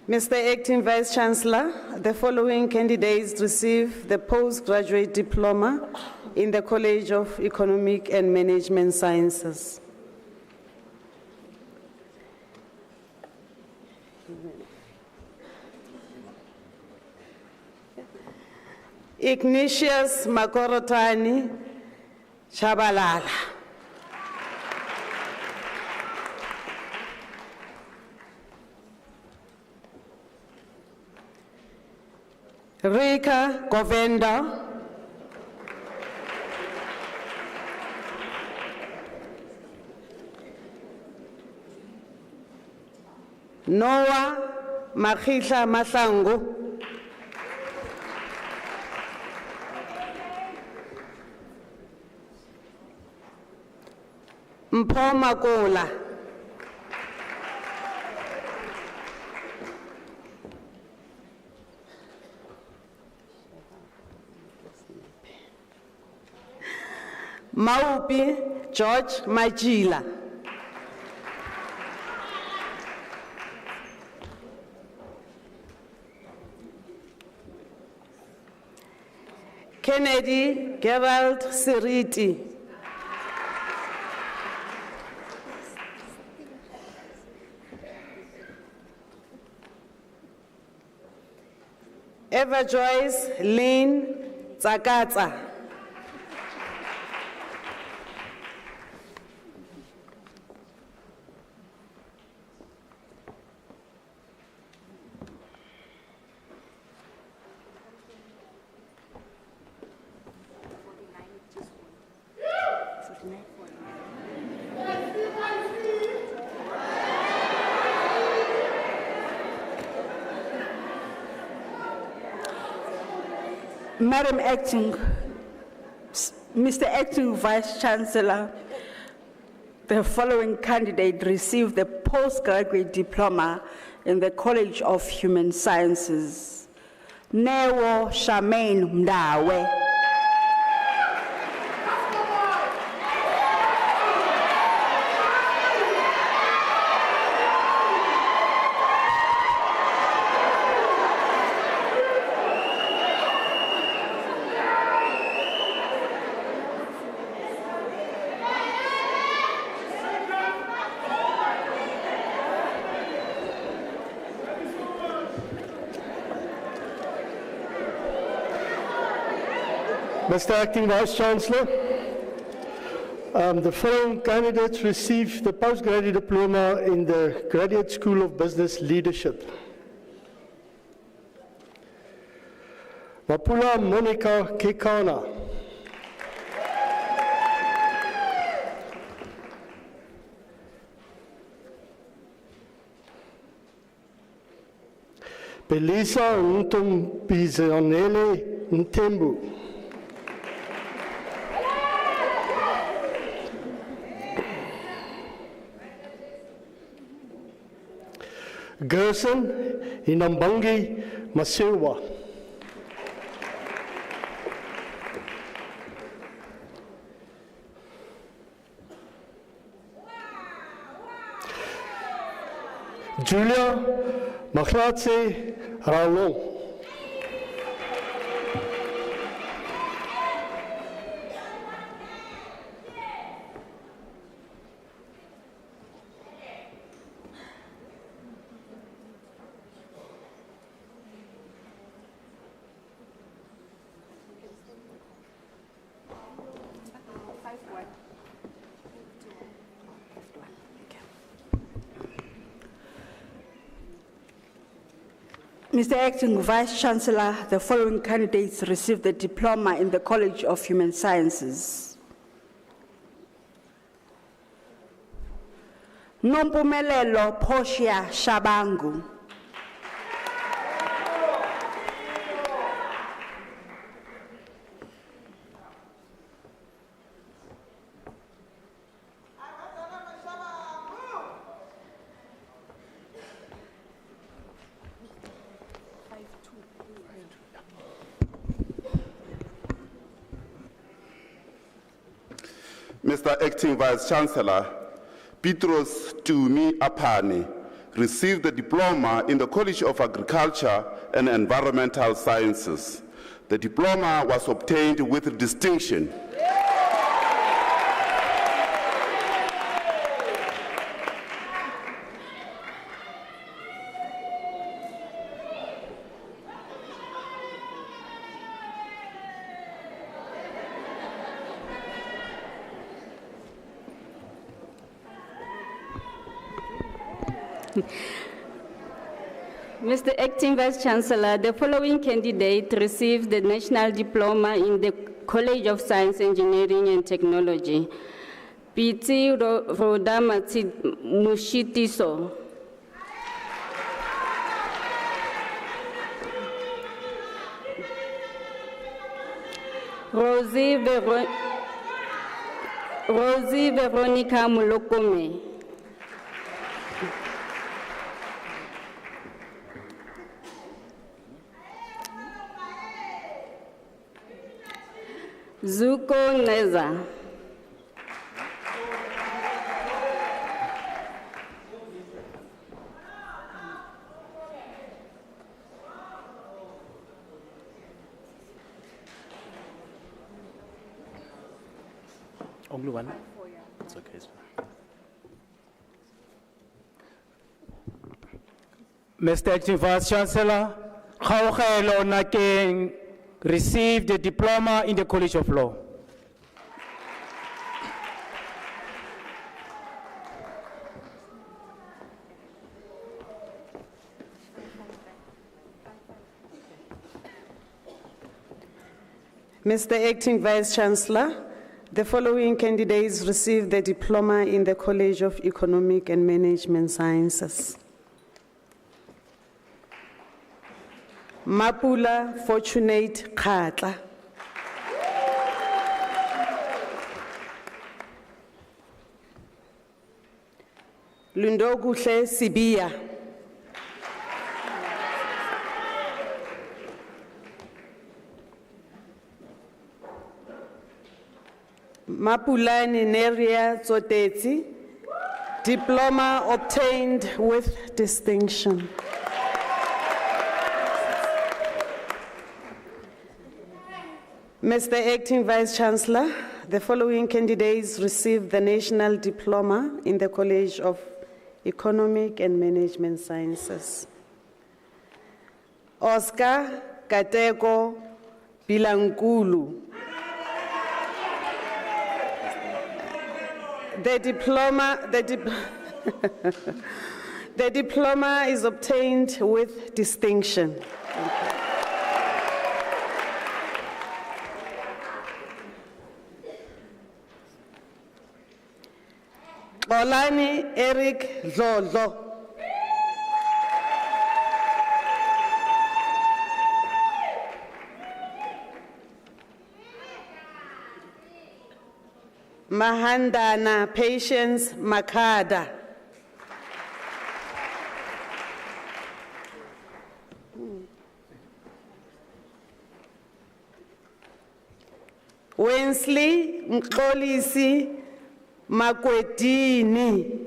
Mr. Acting Vice-Chancellor, the following candidates receive the postgraduate diploma in the College of Economic and Management Sciences. Ignatius Makorotani Chabalala. Rika Govenda. Noah Makhisha Masango. Mpho Makola. Maupi George Majila. Kennedy Gerald Siriti. Eva Joyce Lynn Tsakatsa. Madam Acting, Mr. Acting Vice-Chancellor, the following candidate received the postgraduate diploma in the College of Human Sciences. Newo Charmaine Mdawe. Mr. Acting Vice-Chancellor, the following candidates received the postgraduate diploma in the Graduate School of Business Leadership. Mapula Monica Kekana. Belisa Ntumbizanele Ntembu. Gerson Inambangi Masiwa. Julia Mahlatse Ralong. Mr. Acting Vice-Chancellor, the following candidates received the diploma in the College of Human Sciences. Nompumelelo Portia Shabangu. Mr. Acting Vice-Chancellor, Petros Tumi Apani received the diploma in the College of Agriculture and Environmental Sciences. The diploma was obtained with distinction. Mr. Acting Vice-Chancellor, the following candidate received the National Diploma in the College of Science, Engineering and Technology. Piti Rodamati Mushitiso. Rosie Veronica Mulokome. Zuko Neza. Only one? It's okay. Mr. Acting Vice-Chancellor, Khaokhaelo Nakeng received a diploma in the College of Law. Mr. Acting Vice-Chancellor, the following candidates received the diploma in the College of Economic and Management Sciences. Mapula Fortunate Khatla. Lundoguhle Sibia. Mapulani Neria Zoteti, diploma obtained with distinction. Mr. Acting Vice-Chancellor, the following candidates received the National Diploma in the College of Economic and Management Sciences. Oscar Kateko Bilankulu. The diploma is obtained with distinction. Olani Eric Zozo. Mahandana Patience Makada. Wensley Mxolisi Makwetini.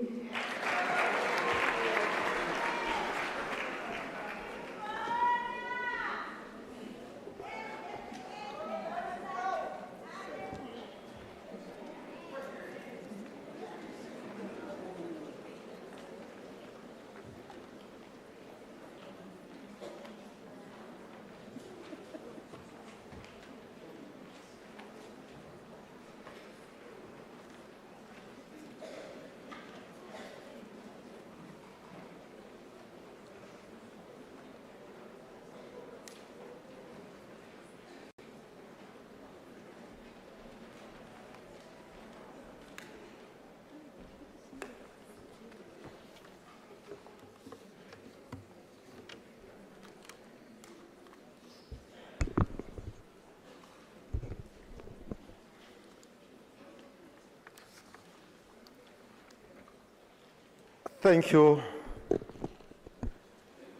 Thank you.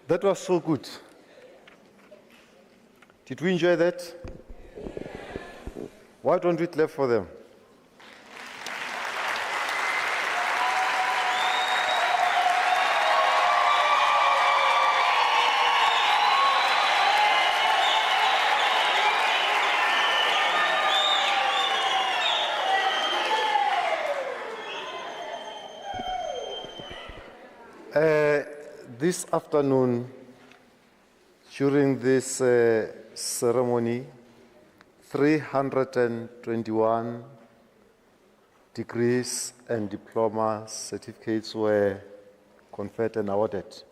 That was so good. Did we enjoy that? Why don't we clap for them? This afternoon, during this ceremony, 321 degrees and diploma certificates were conferred and awarded.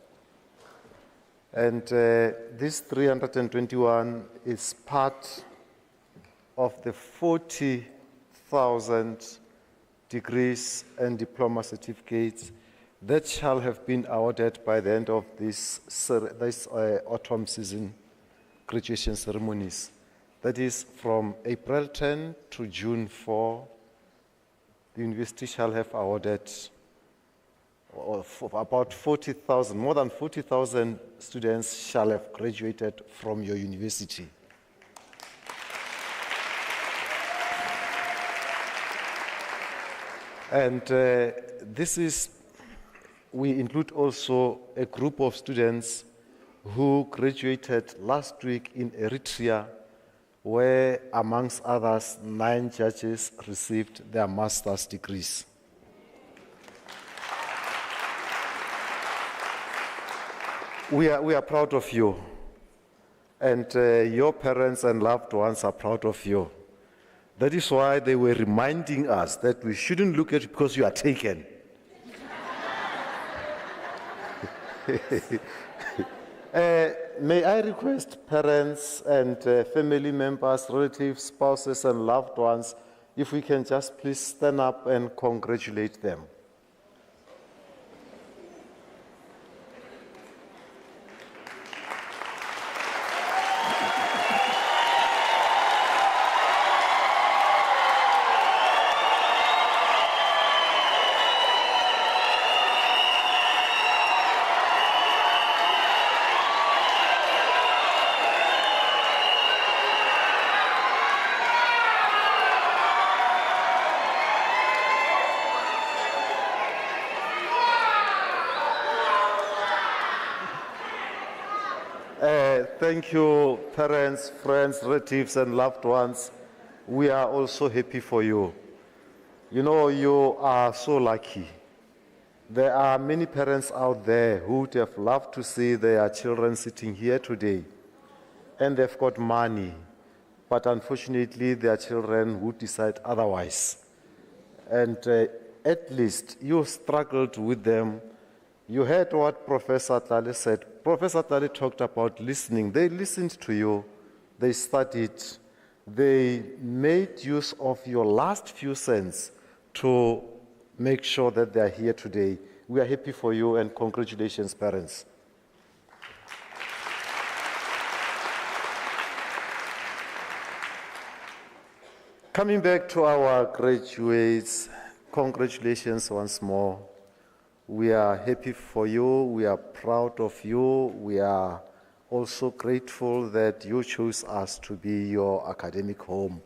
And this 321 is part of the 40,000 degrees and diploma certificates that shall have been awarded by the end of this autumn season graduation ceremonies. That is from April 10 to June 4, the university shall have awarded about 40,000, more than 40,000 students shall have graduated from your university. And we include also a group of students who graduated last week in Eritrea, where, amongst others, 9 judges received their master's degrees. We are proud of you, and your parents and loved ones are proud of you. That is why they were reminding us that we shouldn't look at it because you are taken. May I request parents and family members, relatives, spouses, and loved ones, if we can just please stand up and congratulate them. Thank you, parents, friends, relatives, and loved ones. We are also happy for you. You know, you are so lucky. There are many parents out there who would have loved to see their children sitting here today, and they've got money, but unfortunately their children would decide otherwise. And at least you struggled with them. You heard what Professor Tlale said. Professor Tlale talked about listening. They listened to you. They studied. They made use of your last few cents to make sure that they are here today. We are happy for you, and congratulations, parents. Coming back to our graduates, congratulations once more. We are happy for you. We are proud of you. We are also grateful that you chose us to be your academic home.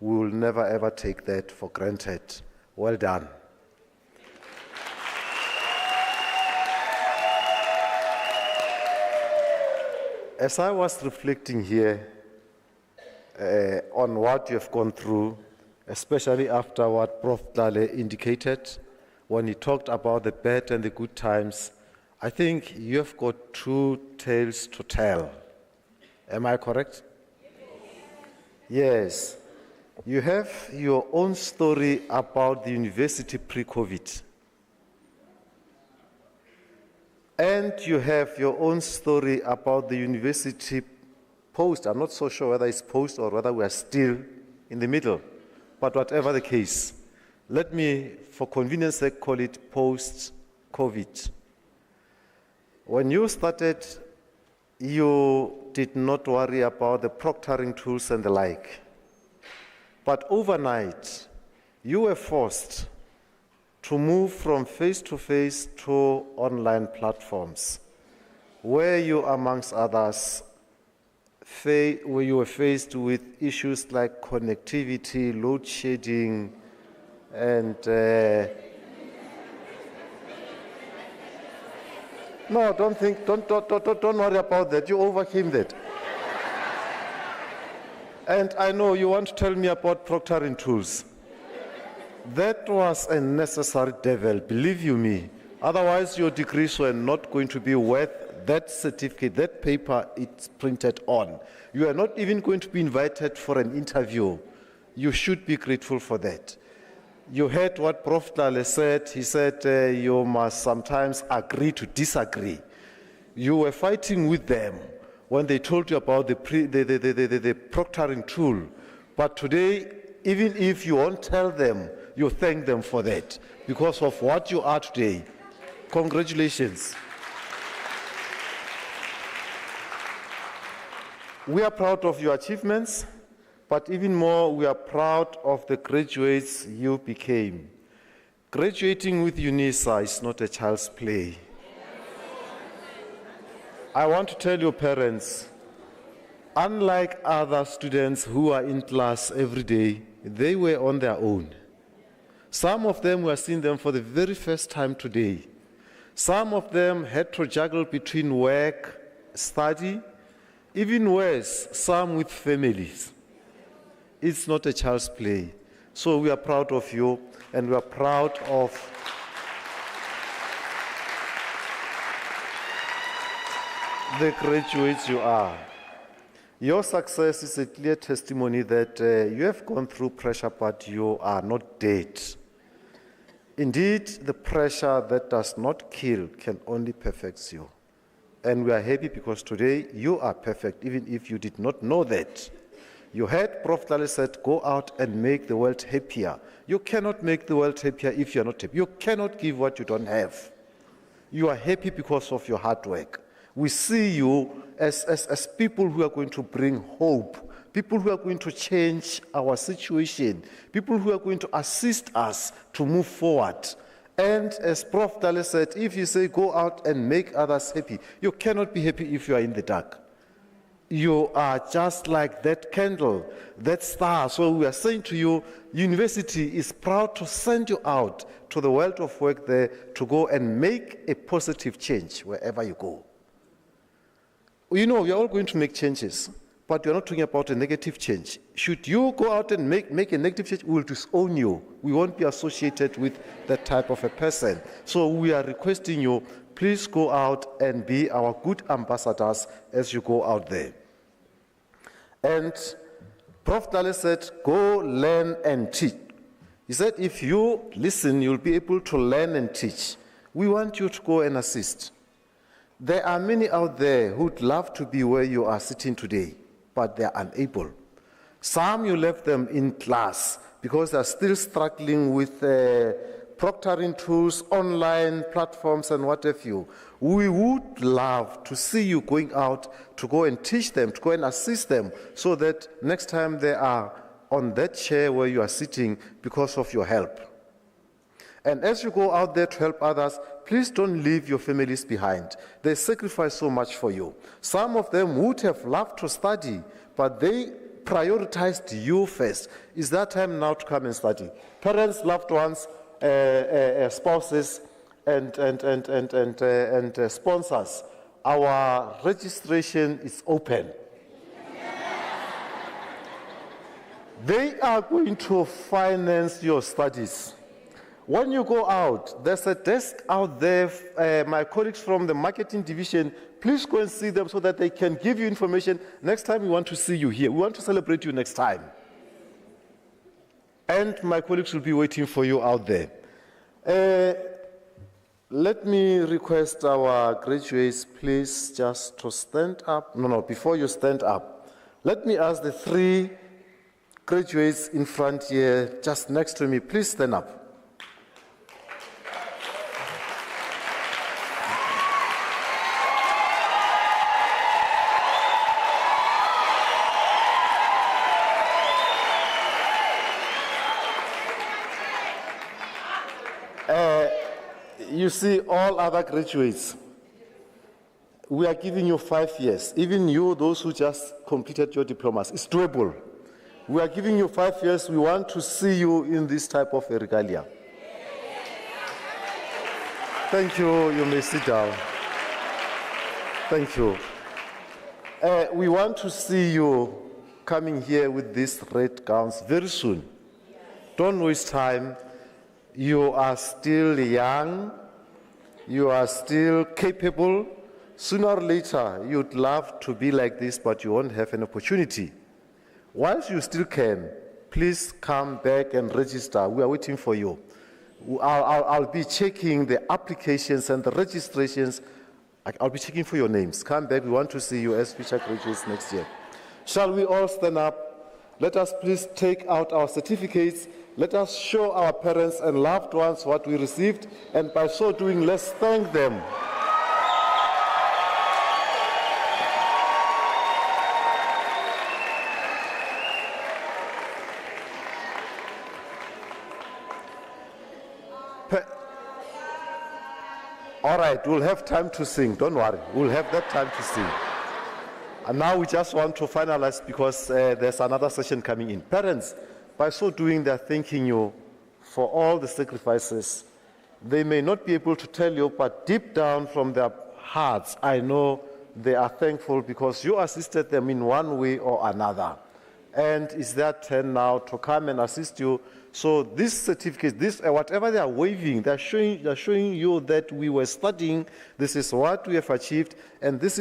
We will never ever take that for granted. Well done. As I was reflecting here on what you have gone through, especially after what Prof. Dale indicated, when he talked about the bad and the good times, I think you have got two tales to tell. Am I correct? Yes. You have your own story about the university pre-COVID. And you have your own story about the university post. I'm not so sure whether it's post or whether we are still in the middle. But whatever the case, let me, for convenience sake, call it post-COVID. When you started, you did not worry about the proctoring tools and the like. But overnight, you were forced to move from face-to-face to online platforms, where you, amongst others, where you were faced with issues like connectivity, load shedding, and no, don't worry about that. You overcame that. And I know you want to tell me about proctoring tools. That was a necessary devil, believe you me. Otherwise, your degrees were not going to be worth that certificate, that paper it's printed on. You are not even going to be invited for an interview. You should be grateful for that. You heard what Prof. Dale said. He said you must sometimes agree to disagree. You were fighting with them when they told you about the proctoring tool. But today, even if you won't tell them, you thank them for that because of what you are today. Congratulations. We are proud of your achievements, but even more, we are proud of the graduates you became. Graduating with Unisa is not a child's play. I want to tell your parents, unlike other students who are in class every day, they were on their own. Some of them were seeing them for the very first time today. Some of them had to juggle between work, study, even worse, some with families. It's not a child's play. So we are proud of you, and we are proud of the graduates you are. Your success is a clear testimony that you have gone through pressure, but you are not dead. Indeed, the pressure that does not kill can only perfect you. And we are happy because today you are perfect, even if you did not know that. You heard Prof. Dale said, go out and make the world happier. You cannot make the world happier if you are not happy. You cannot give what you don't have. You are happy because of your hard work. We see you as people who are going to bring hope, people who are going to change our situation, people who are going to assist us to move forward. And as Prof. Dale said, if you say go out and make others happy, you cannot be happy if you are in the dark. You are just like that candle, that star. So we are saying to you, university is proud to send you out to the world of work there to go and make a positive change wherever you go. You know, we are all going to make changes, but we are not talking about a negative change. Should you go out and make a negative change, we will disown you. We won't be associated with that type of a person. So we are requesting you, please go out and be our good ambassadors as you go out there. And Prof. Dale said, go learn and teach. He said, if you listen, you'll be able to learn and teach. We want you to go and assist. There are many out there who'd love to be where you are sitting today, but they're unable. Some you left them in class because they're still struggling with proctoring tools, online platforms, and what have you. We would love to see you going out to go and teach them, to go and assist them, so that next time they are on that chair where you are sitting because of your help. And as you go out there to help others, please don't leave your families behind. They sacrifice so much for you. Some of them would have loved to study, but they prioritized you first. It's that time now to come and study. Parents, loved ones, spouses, and sponsors. Our registration is open. They are going to finance your studies. When you go out, there's a desk out there. My colleagues from the marketing division, please go and see them so that they can give you information. Next time we want to see you here. We want to celebrate you next time. And my colleagues will be waiting for you out there. Let me request our graduates, please, just to stand up. No, before you stand up, let me ask the 3 graduates in front here, just next to me, please stand up. You see, all other graduates, we are giving you 5 years. Even you, those who just completed your diplomas, it's doable. We are giving you 5 years. We want to see you in this type of a regalia. Thank you. You may sit down. Thank you. We want to see you coming here with these red gowns very soon. Don't waste time. You are still young. You are still capable. Sooner or later, you'd love to be like this, but you won't have an opportunity. Once you still can, please come back and register. We are waiting for you. I'll be checking the applications and the registrations. I'll be checking for your names. Come back. We want to see you as future graduates next year. Shall we all stand up? Let us please take out our certificates. Let us show our parents and loved ones what we received, and by so doing, let's thank them. All right, we'll have time to sing. Don't worry. We'll have that time to sing. And now we just want to finalize because there's another session coming in. Parents, by so doing, they're thanking you for all the sacrifices. They may not be able to tell you, but deep down from their hearts, I know they are thankful because you assisted them in one way or another. And it's their turn now to come and assist you. So this certificate, whatever they are waving, they're showing you that we were studying, this is what we have achieved, and this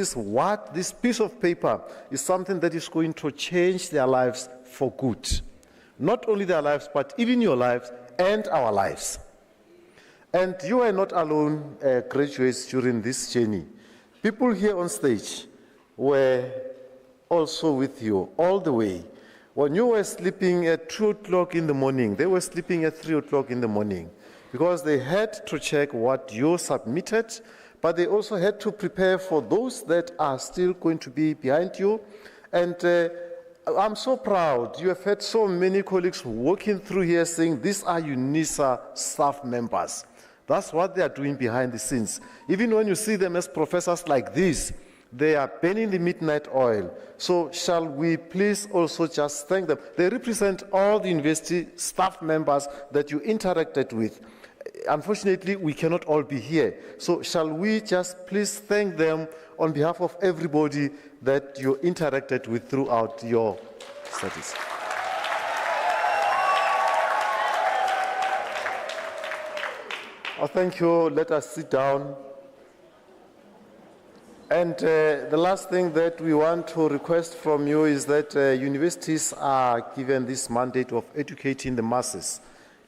piece of paper is something that is going to change their lives for good. Not only their lives, but even your lives and our lives. And you are not alone, graduates, during this journey. People here on stage were also with you all the way. When you were sleeping at 2 o'clock in the morning, they were sleeping at 3 o'clock in the morning because they had to check what you submitted, but they also had to prepare for those that are still going to be behind you. And I'm so proud. You have had so many colleagues walking through here saying, these are Unisa staff members. That's what they are doing behind the scenes. Even when you see them as professors like this, they are burning the midnight oil. So shall we please also just thank them? They represent all the university staff members that you interacted with. Unfortunately, we cannot all be here. So shall we just please thank them on behalf of everybody that you interacted with throughout your studies. Oh, thank you. Let us sit down. And the last thing that we want to request from you is that universities are given this mandate of educating the masses.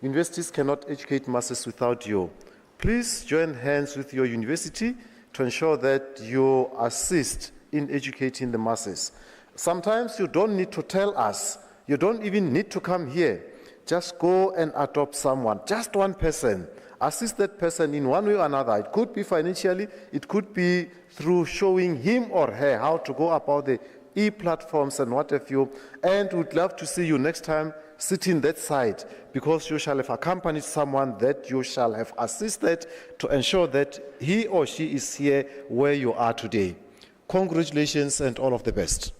Universities cannot educate masses without you. Please join hands with your university to ensure that you assist in educating the masses. Sometimes you don't need to tell us. You don't even need to come here. Just go and adopt someone, just one person. Assist that person in one way or another. It could be financially, it could be through showing him or her how to go about the e-platforms and what have you. And we'd love to see you next time sitting that side, because you shall have accompanied someone that you shall have assisted to ensure that he or she is here where you are today. Congratulations and all of the best.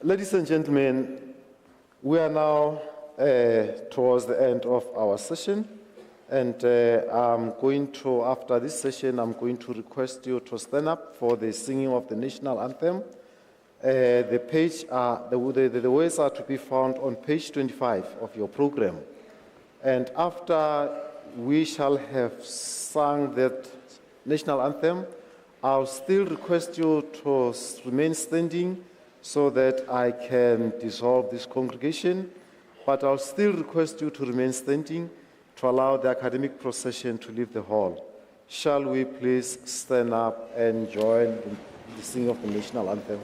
Ladies and gentlemen, we are now towards the end of our session, and I'm going to, after this session, I'm going to request you to stand up for the singing of the national anthem. The words are to be found on page 25 of your program. And after we shall have sung that national anthem, I'll still request you to remain standing so that I can dissolve this congregation, but I'll still request you to remain standing to allow the academic procession to leave the hall. Shall we please stand up and join the singing of the national anthem?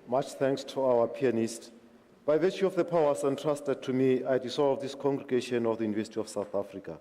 Much thanks to our pianist. By virtue of the powers entrusted to me, I dissolve this congregation of the University of South Africa.